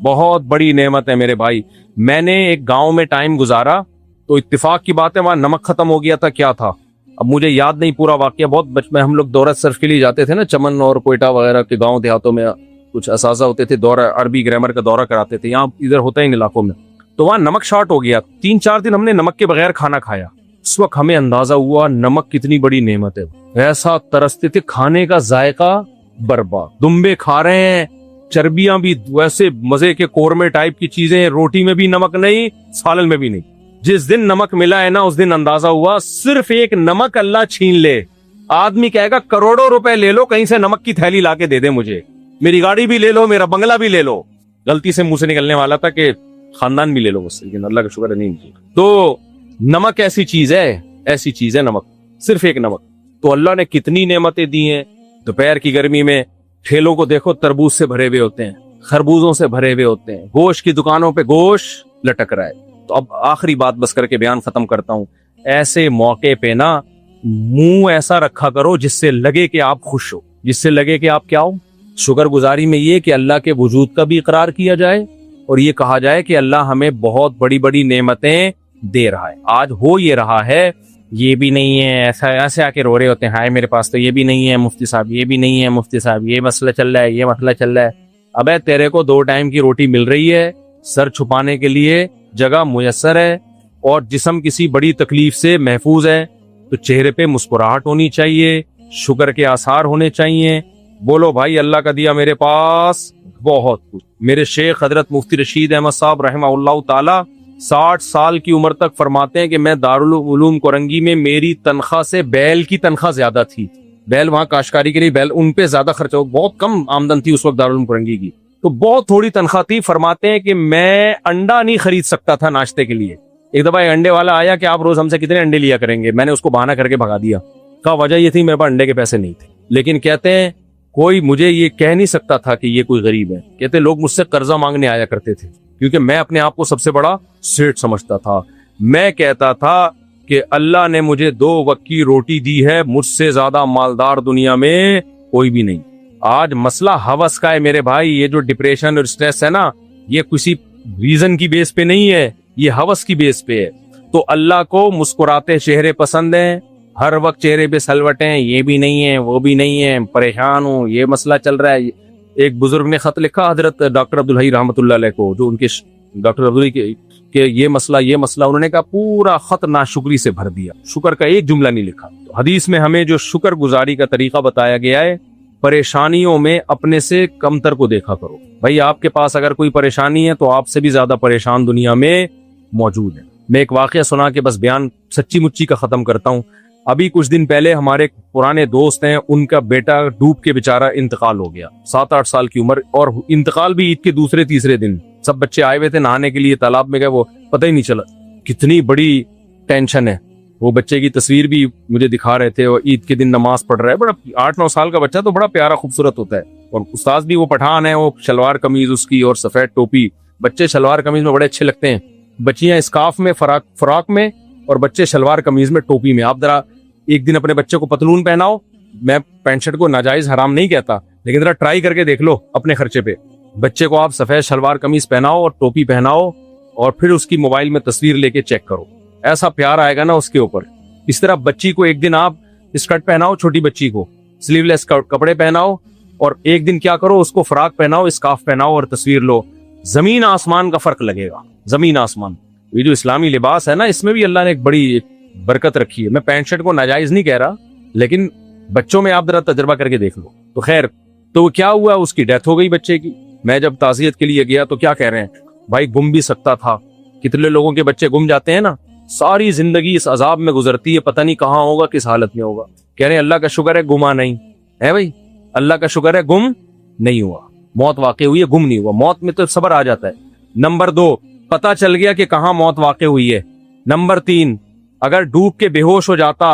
بہت بڑی نعمت ہے میرے بھائی. میں نے ایک گاؤں میں ٹائم گزارا تو اتفاق کی بات ہے وہاں نمک ختم ہو گیا تھا, کیا تھا اب مجھے یاد نہیں پورا واقعہ. بہت بچپن ہم لوگ دورہ سرف کے لیے جاتے تھے نا, چمن اور کوئٹہ وغیرہ کے گاؤں دیہاتوں میں کچھ اساتذہ ہوتے تھے, دورہ عربی گرامر کا دورہ کراتے تھے, یہاں ادھر ہوتا ہے ان علاقوں میں. تو وہاں نمک شارٹ ہو گیا, 3-4 دن ہم نے نمک کے بغیر کھانا کھایا. اس وقت ہمیں اندازہ ہوا نمک کتنی بڑی نعمت ہے. ایسا ترستے تھے, کھانے کا ذائقہ برباد, دمبے کھا رہے ہیں, چربیاں بھی ویسے مزے کے قورمے ٹائپ کی چیزیں, روٹی میں بھی نمک نہیں, سالن میں بھی نہیں. جس دن نمک ملا ہے نا اس دن اندازہ ہوا صرف ایک نمک اللہ چھین لے, آدمی کہے گا کروڑوں روپے لے لو, کہیں سے نمک کی تھیلی لا کے دے دے مجھے, میری گاڑی بھی لے لو, میرا بنگلہ بھی لے لو. غلطی سے منہ سے نکلنے والا تھا کہ خاندان بھی لے لو مجھ سے, لیکن اللہ کا شکر ہے نہیں. تو نمک ایسی چیز ہے, ایسی چیز ہے نمک, صرف ایک نمک. تو اللہ نے کتنی نعمتیں دی ہیں. دوپہر کی گرمی میں ٹھیلوں کو دیکھو, تربوز سے بھرے ہوئے ہوتے ہیں, خربوزوں سے بھرے ہوئے ہوتے ہیں, گوشت کی دکانوں پہ گوشت لٹک رہا ہے. تو اب آخری بات بس کر کے بیان ختم کرتا ہوں. ایسے موقع پہ نا منہ ایسا رکھا کرو جس سے لگے کہ آپ خوش ہو, جس سے لگے کہ آپ کیا ہو. شکر گزاری میں یہ کہ اللہ کے وجود کا بھی اقرار کیا جائے اور یہ کہا جائے کہ اللہ ہمیں بہت بڑی بڑی نعمتیں دے رہا ہے. آج ہو یہ رہا ہے, یہ بھی نہیں ہے, ایسا ایسے آ کے رو رہے ہوتے ہیں, ہائے میرے پاس تو یہ بھی نہیں ہے مفتی صاحب, یہ بھی نہیں ہے مفتی صاحب, یہ مسئلہ چل رہا ہے, یہ مسئلہ چل رہا ہے. ابے تیرے کو 2 ٹائم کی روٹی مل رہی ہے, سر چھپانے کے لیے جگہ میسر ہے, اور جسم کسی بڑی تکلیف سے محفوظ ہے, تو چہرے پہ مسکراہٹ ہونی چاہیے, شکر کے آثار ہونے چاہیے. بولو بھائی اللہ کا دیا میرے پاس بہت کچھ. میرے شیخ حضرت مفتی رشید احمد صاحب رحمہ اللہ تعالی 60 سال کی عمر تک فرماتے ہیں کہ میں دارالعلوم کورنگی میں میری تنخواہ سے بیل کی تنخواہ زیادہ تھی. بیل وہاں کاشتکاری کے لیے بیل, ان پہ زیادہ خرچہ ہو, بہت کم آمدن تھی اس وقت دارالعلوم کورنگی کی, تو بہت تھوڑی تنخواہ تھی. فرماتے ہیں کہ میں انڈا نہیں خرید سکتا تھا ناشتے کے لیے. ایک دفعہ انڈے والا آیا کہ آپ روز ہم سے کتنے انڈے لیا کریں گے, میں نے اس کو بہانہ کر کے بھگا دیا. کہا وجہ یہ تھی میرے پاس انڈے کے پیسے نہیں تھے. لیکن کہتے ہیں کوئی مجھے یہ کہہ نہیں سکتا تھا کہ یہ کوئی غریب ہے. کہتے لوگ مجھ سے قرضہ مانگنے آیا کرتے تھے کیونکہ میں اپنے آپ کو سب سے بڑا سیٹ سمجھتا تھا. میں کہتا تھا کہ اللہ نے مجھے 2 وقت کی روٹی دی ہے, مجھ سے زیادہ مالدار دنیا میں کوئی بھی نہیں. آج مسئلہ ہوس کا ہے میرے بھائی. یہ جو ڈپریشن اور سٹریس ہے نا, یہ کسی ریزن کی بیس پہ نہیں ہے, یہ ہوس کی بیس پہ ہے. تو اللہ کو مسکراتے چہرے پسند ہیں, ہر وقت چہرے پہ سلوٹیں, یہ بھی نہیں ہے وہ بھی نہیں ہے, پریشان ہوں, یہ مسئلہ چل رہا ہے. ایک بزرگ نے خط لکھا حضرت ڈاکٹر عبدالحی رحمۃ اللہ علیہ کو, جو ان کے ڈاکٹر عبدالحی کہ یہ مسئلہ, انہوں نے کہا پورا خط ناشکری سے بھر دیا, شکر کا ایک جملہ نہیں لکھا. تو حدیث میں ہمیں جو شکر گزاری کا طریقہ بتایا گیا ہے, پریشانیوں میں اپنے سے کمتر کو دیکھا کرو. بھائی آپ کے پاس اگر کوئی پریشانی ہے تو آپ سے بھی زیادہ پریشان دنیا میں موجود ہے. میں ایک واقعہ سنا کے بس بیان سچی مچی کا ختم کرتا ہوں. ابھی کچھ دن پہلے ہمارے پرانے دوست ہیں, ان کا بیٹا ڈوب کے بیچارہ انتقال ہو گیا, 7-8 سال کی عمر, اور انتقال بھی عید کے دوسرے تیسرے دن. سب بچے آئے ہوئے تھے نہانے کے لیے, تالاب میں گئے, وہ پتہ ہی نہیں چلا. کتنی بڑی ٹینشن ہے. وہ بچے کی تصویر بھی مجھے دکھا رہے تھے, اور عید کے دن نماز پڑھ رہا ہے, بڑا 8-9 سال کا بچہ, تو بڑا پیارا خوبصورت ہوتا ہے. اور استاذ بھی وہ پٹھان ہے, وہ شلوار قمیض اس کی اور سفید ٹوپی. بچے شلوار قمیض میں بڑے اچھے لگتے ہیں, بچیاں اسکارف میں, فراک میں, اور بچے شلوار قمیض میں ٹوپی میں. آپ ذرا ایک دن اپنے بچے کو پتلون پہناؤ, میں پینٹ شرٹ کو ناجائز حرام نہیں کہتا, لیکن ذرا ٹرائی کر کے دیکھ لو اپنے خرچے پہ. بچے کو آپ سفید شلوار قمیض پہناؤ اور ٹوپی پہناؤ, اور پھر اس کی موبائل میں تصویر لے کے چیک کرو, ایسا پیار آئے گا نا اس کے اوپر. اس طرح بچی کو ایک دن آپ اسکرٹ پہناؤ, چھوٹی بچی کو سلیو لیس کپڑے پہناؤ, اور ایک دن کیا کرو, اس کو فراک پہناؤ, اسکارف پہناؤ اور تصویر لو. زمین آسمان کا فرق لگے گا, زمین آسمان. یہ جو اسلامی لباس ہے نا, اس میں بھی اللہ نے ایک بڑی برکت رکھی ہے. میں پینٹ شرٹ کو ناجائز نہیں کہہ رہا, لیکن بچوں میں آپ ذرا تجربہ کر کے دیکھ لو. تو خیر, تو کیا ہوا, اس کی ڈیتھ ہو گئی بچے کی. میں جب تعزیت کے لیے گیا تو کیا کہہ رہے ہیں, بھائی گم بھی سکتا تھا. کتنے لوگوں کے بچے گم جاتے ہیں نا, ساری زندگی اس عذاب میں گزرتی ہے, پتہ نہیں کہاں ہوگا, کس حالت میں ہوگا. کہہ رہے ہیں اللہ کا شکر ہے گما نہیں ہے. بھائی اللہ کا شکر ہے گم نہیں ہوا. موت واقع ہوئی ہے, گم نہیں ہوا. موت میں تو صبر آ جاتا ہے. نمبر 2, پتہ چل گیا کہ کہاں موت واقع ہوئی ہے. نمبر 3, اگر ڈوب کے بے ہوش ہو جاتا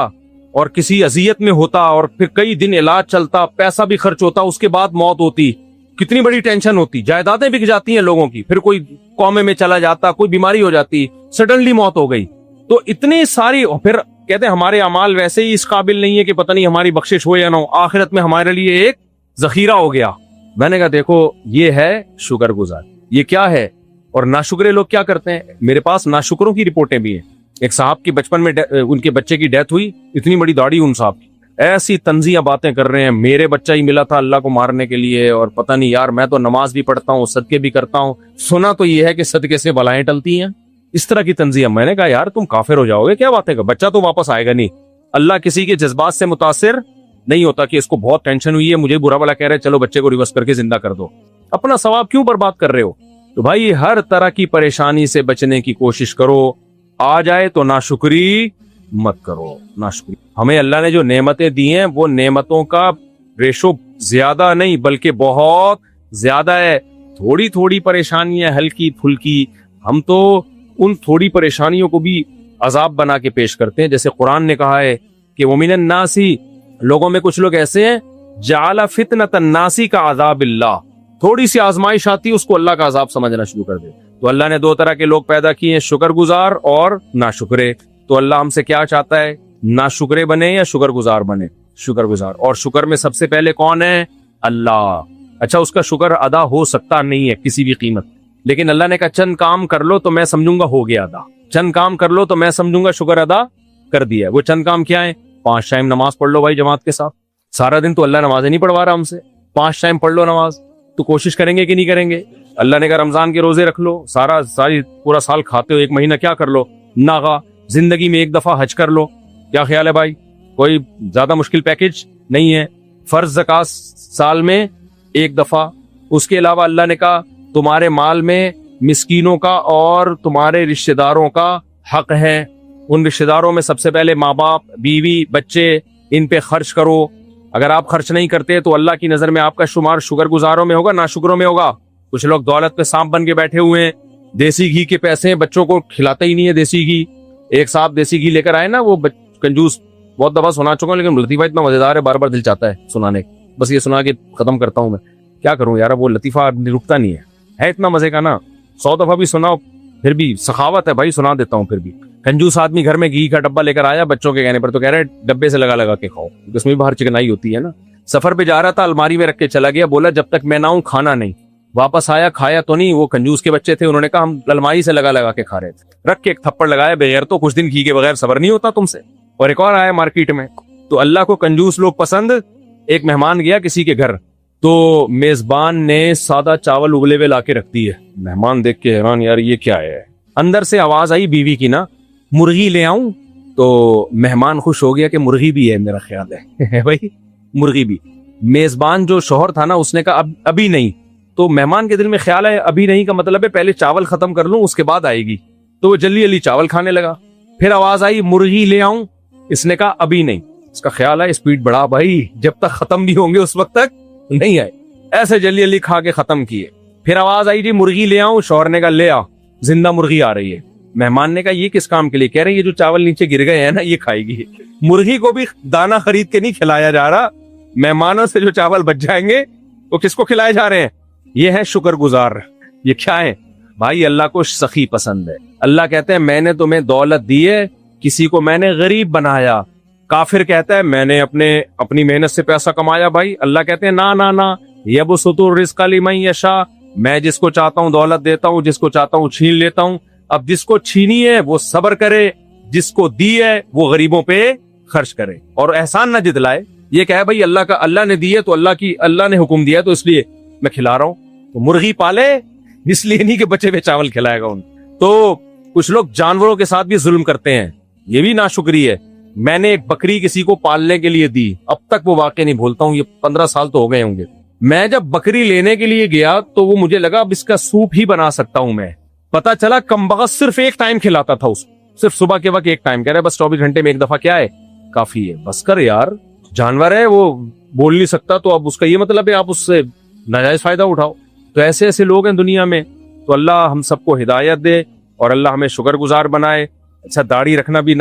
اور کسی اذیت میں ہوتا, اور پھر کئی دن علاج چلتا, پیسہ بھی خرچ ہوتا, اس کے بعد موت ہوتی, کتنی بڑی ٹینشن ہوتی. جائیدادیں بک جاتی ہیں لوگوں کی, پھر کوئی قومے میں چلا جاتا, کوئی بیماری ہو جاتی, سڈنلی موت ہو گئی. تو اتنی ساری, پھر کہتے ہیں ہمارے اعمال ویسے ہی اس قابل نہیں ہے کہ پتہ نہیں ہماری بخشش ہو یا نہ ہو, آخرت میں ہمارے لیے ایک ذخیرہ ہو گیا. میں نے کہا دیکھو یہ ہے شکر گزار. یہ کیا ہے, اور ناشکرے لوگ کیا کرتے ہیں. میرے پاس ناشکروں کی رپورٹیں بھی ہیں. ایک صاحب کی بچپن میں ان کے بچے کی ڈیتھ ہوئی, اتنی بڑی داڑھی ان صاحب کی, ایسی طنزیہ باتیں کر رہے ہیں, میرے بچہ ہی ملا تھا اللہ کو مارنے کے لیے, اور پتہ نہیں یار میں تو نماز بھی پڑھتا ہوں, صدقے بھی کرتا ہوں. سنا تو یہ ہے کہ صدقے سے بلائیں ٹلتی ہیں. اس طرح کی تنظیم. میں نے کہا یار تم کافر ہو جاؤ گے, کیا بات ہے, بچہ تو واپس آئے گا نہیں. اللہ کسی کے جذبات سے متاثر نہیں ہوتا کہ اس کو بہت ٹینشن ہوئی ہے, مجھے برا بلا کہہ رہے چلو بچے کو ریورس کر کے زندہ کر دو. اپنا ثواب کیوں برباد کر رہے ہو؟ تو بھائی ہر طرح کی پریشانی سے بچنے کی کوشش کرو. آ جائے تو ناشکری مت کرو, ناشکری. ہمیں اللہ نے جو نعمتیں دی ہیں وہ نعمتوں کا ریشو زیادہ نہیں بلکہ بہت زیادہ ہے. تھوڑی تھوڑی پریشانیاں ہلکی پھلکی, ہم تو ان تھوڑی پریشانیوں کو بھی عذاب بنا کے پیش کرتے ہیں. جیسے قرآن نے کہا ہے کہ وَمِنَ النَّاسِ, لوگوں میں کچھ لوگ ایسے ہیں جعل فتنۃ الناس کا عذاب اللہ, تھوڑی سی آزمائش آتی اس کو اللہ کا عذاب سمجھنا شروع کر دے. تو اللہ نے دو طرح کے لوگ پیدا کیے ہیں, شکر گزار اور ناشکرے. تو اللہ ہم سے کیا چاہتا ہے, ناشکرے بنے یا شکر گزار بنے؟ شکر گزار. اور شکر میں سب سے پہلے کون ہے؟ اللہ. اچھا اس کا شکر ادا ہو سکتا نہیں ہے کسی بھی قیمت, لیکن اللہ نے کہا چند کام کر لو تو میں سمجھوں گا ہو گیا ادا, چند کام کر لو تو میں سمجھوں گا شکر ادا کر دیا. وہ چند کام کیا ہیں؟ 5 ٹائم نماز پڑھ لو بھائی جماعت کے ساتھ. سارا دن تو اللہ نمازیں نہیں پڑھوا رہا ہم سے, 5 ٹائم پڑھ لو نماز. تو کوشش کریں گے کہ نہیں کریں گے؟ اللہ نے کہا رمضان کے روزے رکھ لو, ساری پورا سال کھاتے ہو, 1 مہینہ کیا کر لو ناغا, زندگی میں 1 دفعہ حج کر لو. کیا خیال ہے بھائی؟ کوئی زیادہ مشکل پیکج نہیں ہے. فرض زکات سال میں 1 دفعہ. اس کے علاوہ اللہ نے کہا تمہارے مال میں مسکینوں کا اور تمہارے رشتہ داروں کا حق ہے. ان رشتہ داروں میں سب سے پہلے ماں باپ, بیوی, بچے, ان پہ خرچ کرو. اگر آپ خرچ نہیں کرتے تو اللہ کی نظر میں آپ کا شمار شکر گزاروں میں ہوگا, ناشکروں میں ہوگا. کچھ لوگ دولت پہ سانپ بن کے بیٹھے ہوئے ہیں, دیسی گھی کے پیسے ہیں, بچوں کو کھلاتا ہی نہیں ہے دیسی گھی. ایک صاحب دیسی گھی لے کر آئے نا, وہ کنجوس, بہت دفعہ سنا چکا ہوں لیکن لطیفہ اتنا مزیدار ہے, بار بار دل چاہتا ہے سنانے. بس یہ سنا کے ختم کرتا ہوں میں, کیا کروں یار, وہ لطیفہ رکتا نہیں ہے اتنا مزے کا نا. 100 دفعہ بھی سناؤ پھر بھی سخاوت ہے بھائی, سنا دیتا ہوں پھر بھی. کنجوس آدمی گھر میں گھی کا ڈبہ لے کر آیا بچوں کے کہنے پر, تو کہہ رہے ڈبے سے لگا کے کھاؤ, اس میں بھی باہر چکنائی ہوتی ہے نا. سفر پہ جا رہا تھا, الماری میں رکھ کے چلا گیا, بولا جب تک میں نہ ہوں کھانا نہیں. واپس آیا, کھایا تو نہیں. وہ کنجوس کے بچے تھے, انہوں نے کہا ہم الماری سے لگا کے کھا رہے تھے. رکھ کے ایک تھپڑ لگایا, بغیر تو کچھ دن گھی کے بغیر صبر نہیں ہوتا تم سے. اور ایک اور آیا مارکیٹ میں, تو اللہ کو کنجوس لوگ پسند. ایک مہمان گیا کسی کے گھر, تو میزبان نے سادہ چاول اگلے ہوئے لا کے رکھ دی ہے. مہمان دیکھ کے حیران, یار یہ کیا ہے. اندر سے آواز آئی بیوی کی نا, مرغی لے آؤں. تو مہمان خوش ہو گیا کہ مرغی بھی ہے, میرا خیال ہے بھائی مرغی بھی. میزبان جو شوہر تھا نا, اس نے کہا ابھی نہیں. تو مہمان کے دل میں خیال ہے ابھی نہیں کا مطلب ہے پہلے چاول ختم کر لوں اس کے بعد آئے گی. تو وہ جلدی چاول کھانے لگا. پھر آواز آئی مرغی لے آؤں, اس نے کہا ابھی نہیں. اس کا خیال ہے اسپیڈ بڑھا بھائی, جب تک ختم نہیں ہوں گے اس وقت تک نہیں آئے. ایسے جلدی کھا کے ختم کیے. پھر آواز آئی جی مرغی لے آؤں, شوہر نے کہا لے آ, زندہ مرغی آ رہی ہے. مہمان نے کہا یہ کس کام کے لیے؟ کہہ رہے ہیں یہ جو چاول نیچے گر گئے ہیں نا یہ کھائے گی. مرغی کو بھی دانا خرید کے نہیں کھلایا جا رہا, مہمانوں سے جو چاول بچ جائیں گے وہ کس کو کھلائے جا رہے ہیں؟ یہ ہے شکر گزار. یہ کیا ہے بھائی؟ اللہ کو سخی پسند ہے. اللہ کہتے ہیں میں نے تمہیں دولت دی ہے, کسی کو میں نے غریب بنایا. کافر کہتا ہے میں نے اپنی محنت سے پیسہ کمایا. بھائی اللہ کہتے ہیں نا یبسط الرزق لمن یشاء, میں جس کو چاہتا ہوں دولت دیتا ہوں, جس کو چاہتا ہوں چھین لیتا ہوں. اب جس کو چھینی ہے وہ صبر کرے, جس کو دی ہے وہ غریبوں پہ خرچ کرے اور احسان نہ جتلائے. یہ کہ بھائی اللہ نے دی ہے تو اللہ نے حکم دیا تو اس لیے میں کھلا رہا ہوں. تو مرغی پالے اس لیے نہیں کہ بچے پہ چاول کھلائے گا ان. تو کچھ لوگ جانوروں کے ساتھ بھی ظلم کرتے ہیں, یہ بھی ناشکری ہے. میں نے ایک بکری کسی کو پالنے کے لیے دی, اب تک وہ واقعہ نہیں بھولتا ہوں, یہ 15 سال تو ہو گئے ہوں گے. میں جب بکری لینے کے لیے گیا تو وہ مجھے لگا اب اس کا سوپ ہی بنا سکتا ہوں میں. پتا چلا کم بخت صرف 1 ٹائم کھلاتا تھا اس, صرف صبح کے وقت 1 ٹائم. کہہ رہے بس 24 گھنٹے میں 1 دفعہ کیا ہے کافی ہے. بس کر یار, جانور ہے وہ بول نہیں سکتا, تو اب اس کا یہ مطلب ہے آپ اس سے ناجائز فائدہ اٹھاؤ. تو ایسے لوگ ہیں دنیا میں. تو اللہ ہم سب کو ہدایت دے اور اللہ ہمیں شکر گزار بنائے. اچھا داڑھی رکھنا بھی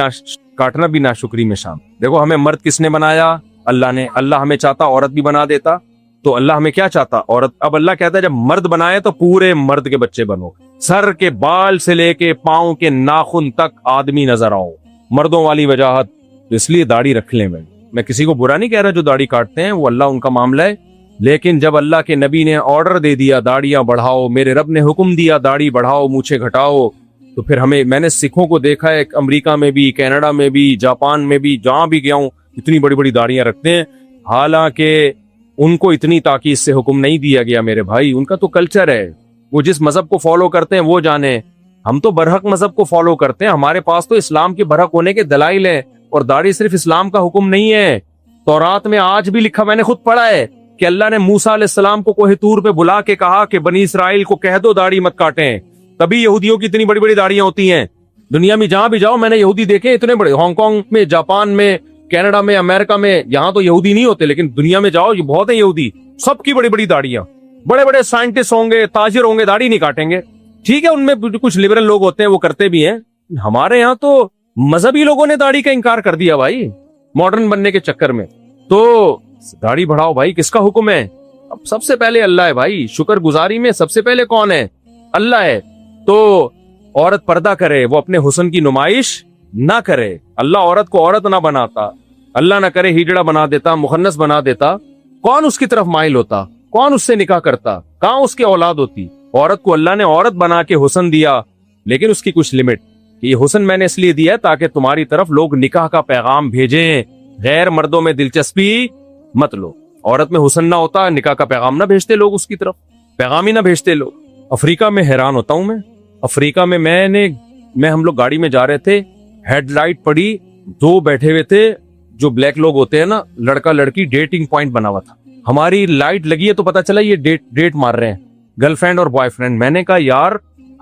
کاٹنا بھی ناشکری میں شامل. دیکھو ہمیں مرد کس نے بنایا؟ اللہ نے. اللہ ہمیں چاہتا عورت بھی بنا دیتا, تو اللہ ہمیں کیا چاہتا؟ عورت. اب اللہ کہتا ہے جب مرد بنائے تو پورے مرد کے بچے بنو, سر کے بال سے لے کے پاؤں کے ناخن تک آدمی نظر آؤ. مردوں والی وجاہت, اس لیے داڑھی رکھ لیں. میں کسی کو برا نہیں کہہ رہا جو داڑھی کاٹتے ہیں, وہ اللہ ان کا معاملہ ہے. لیکن جب اللہ کے نبی نے آرڈر دے دیا داڑیاں بڑھاؤ, میرے رب نے حکم دیا داڑھی بڑھاؤ, مونچھیں گھٹاؤ, تو پھر میں نے سکھوں کو دیکھا ہے امریکہ میں بھی, کینیڈا میں بھی, جاپان میں بھی, جہاں بھی گیا ہوں اتنی بڑی بڑی داڑیاں رکھتے ہیں. حالانکہ ان کو اتنی تاکید سے حکم نہیں دیا گیا میرے بھائی, ان کا تو کلچر ہے, وہ جس مذہب کو فالو کرتے ہیں وہ جانے. ہم تو برحق مذہب کو فالو کرتے ہیں, ہمارے پاس تو اسلام کے برحق ہونے کے دلائل ہیں, اور داڑھی صرف اسلام کا حکم نہیں ہے. تورات میں آج بھی لکھا, میں نے خود پڑھا ہے, کہ اللہ نے موسیٰ علیہ السلام کو کوہ طور پہ بلا کے کہا کہ بنی اسرائیل کو کہہ دو داڑھی مت کاٹیں. تبھی یہودیوں کی اتنی بڑی بڑی داڑیاں ہوتی ہیں. دنیا میں جہاں بھی جاؤ میں نے یہودی دیکھے اتنے بڑے, ہانگ کانگ میں, جاپان میں, کینیڈا میں, امریکہ میں. یہاں تو یہودی نہیں ہوتے, لیکن دنیا میں جاؤ یہ بہت ہیں یہودی, سب کی بڑی بڑی داڑیاں. بڑے بڑے سائنٹسٹ ہوں گے, تاجر ہوں گے, داڑھی نہیں کاٹیں گے. ٹھیک ہے, ان میں کچھ لبرل لوگ ہوتے ہیں وہ کرتے بھی ہیں. ہمارے یہاں تو مذہبی لوگوں نے داڑھی کا انکار کر دیا بھائی, ماڈرن بننے کے چکر میں. تو داڑھی بڑھاؤ بھائی, کس کا حکم ہے؟ اب سب سے پہلے اللہ ہے بھائی. شکر گزاری میں سب سے پہلے کون ہے؟ اللہ ہے. تو عورت پردہ کرے, وہ اپنے حسن کی نمائش نہ کرے. اللہ عورت کو عورت نہ بناتا, اللہ نہ کرے ہجڑا بنا دیتا, مخنث بنا دیتا, کون اس کی طرف مائل ہوتا؟ کون اس سے نکاح کرتا؟ کہاں اس کی اولاد ہوتی؟ عورت کو اللہ نے عورت بنا کے حسن دیا, لیکن اس کی کچھ لمٹ, کہ یہ حسن میں نے اس لیے دیا ہے تاکہ تمہاری طرف لوگ نکاح کا پیغام بھیجیں, غیر مردوں میں دلچسپی مت لو. عورت میں حسن نہ ہوتا, نکاح کا پیغام نہ بھیجتے لوگ, اس کی طرف پیغام ہی نہ بھیجتے لوگ. افریقہ میں حیران ہوتا ہوں میں. افریقہ میں ہم لوگ گاڑی میں جا رہے تھے, ہیڈ لائٹ پڑی, دو بیٹھے ہوئے تھے جو بلیک لوگ ہوتے ہیں نا, لڑکا لڑکی, ڈیٹنگ پوائنٹ بنا ہوا تھا. ہماری لائٹ لگی ہے تو پتا چلا یہ ڈیٹ مار رہے ہیں, گرل فرینڈ اور بوائے فرینڈ. میں نے کہا یار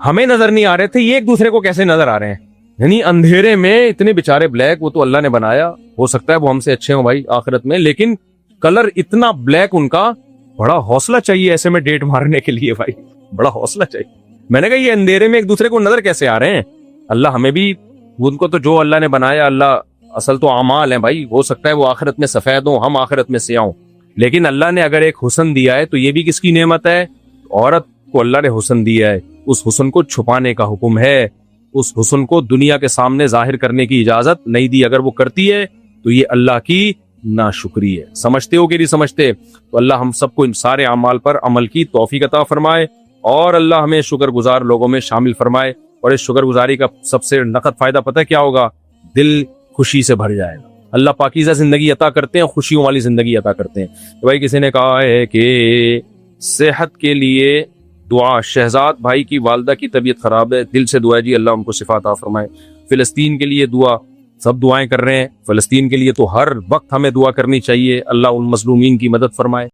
ہمیں نظر نہیں آ رہے تھے, یہ ایک دوسرے کو کیسے نظر آ رہے ہیں؟ یعنی اندھیرے میں اتنے بےچارے بلیک, وہ تو اللہ نے بنایا, ہو سکتا ہے وہ ہم سے اچھے ہوں بھائی آخرت میں, لیکن کلر اتنا بلیک ان کا. بڑا حوصلہ چاہیے ایسے میں ڈیٹ مارنے کے لیے بھائی, بڑا حوصلہ چاہیے. میں نے کہا یہ اندھیرے میں ایک دوسرے کو نظر کیسے آ رہے ہیں؟ اللہ ہمیں بھی, ان کو تو جو اللہ نے بنایا, اللہ اصل تو اعمال ہیں بھائی, ہو سکتا ہے وہ آخرت میں سفید ہوں, ہم آخرت میں سیاہ ہوں, لیکن اللہ نے اگر ایک حسن دیا ہے تو یہ بھی کس کی نعمت ہے؟ عورت کو اللہ نے حسن دیا ہے, اس حسن کو چھپانے کا حکم ہے, اس حسن کو دنیا کے سامنے ظاہر کرنے کی اجازت نہیں دی. اگر وہ کرتی ہے تو یہ اللہ کی ناشکری ہے. سمجھتے ہو کہ نہیں سمجھتے؟ تو اللہ ہم سب کو ان سارے اعمال پر عمل کی توفیق عطا فرمائے, اور اللہ ہمیں شکر گزار لوگوں میں شامل فرمائے. اور اس شکر گزاری کا سب سے نقد فائدہ پتہ کیا ہوگا؟ دل خوشی سے بھر جائے گا. اللہ پاکیزہ زندگی عطا کرتے ہیں, خوشیوں والی زندگی عطا کرتے ہیں. بھائی کسی نے کہا ہے کہ صحت کے لیے دعا, شہزاد بھائی کی والدہ کی طبیعت خراب ہے, دل سے دعا جی اللہ ان کو شفا عطا فرمائے. فلسطین کے لیے دعا, سب دعائیں کر رہے ہیں. فلسطین کے لیے تو ہر وقت ہمیں دعا کرنی چاہیے, اللہ ان مظلومین کی مدد فرمائے.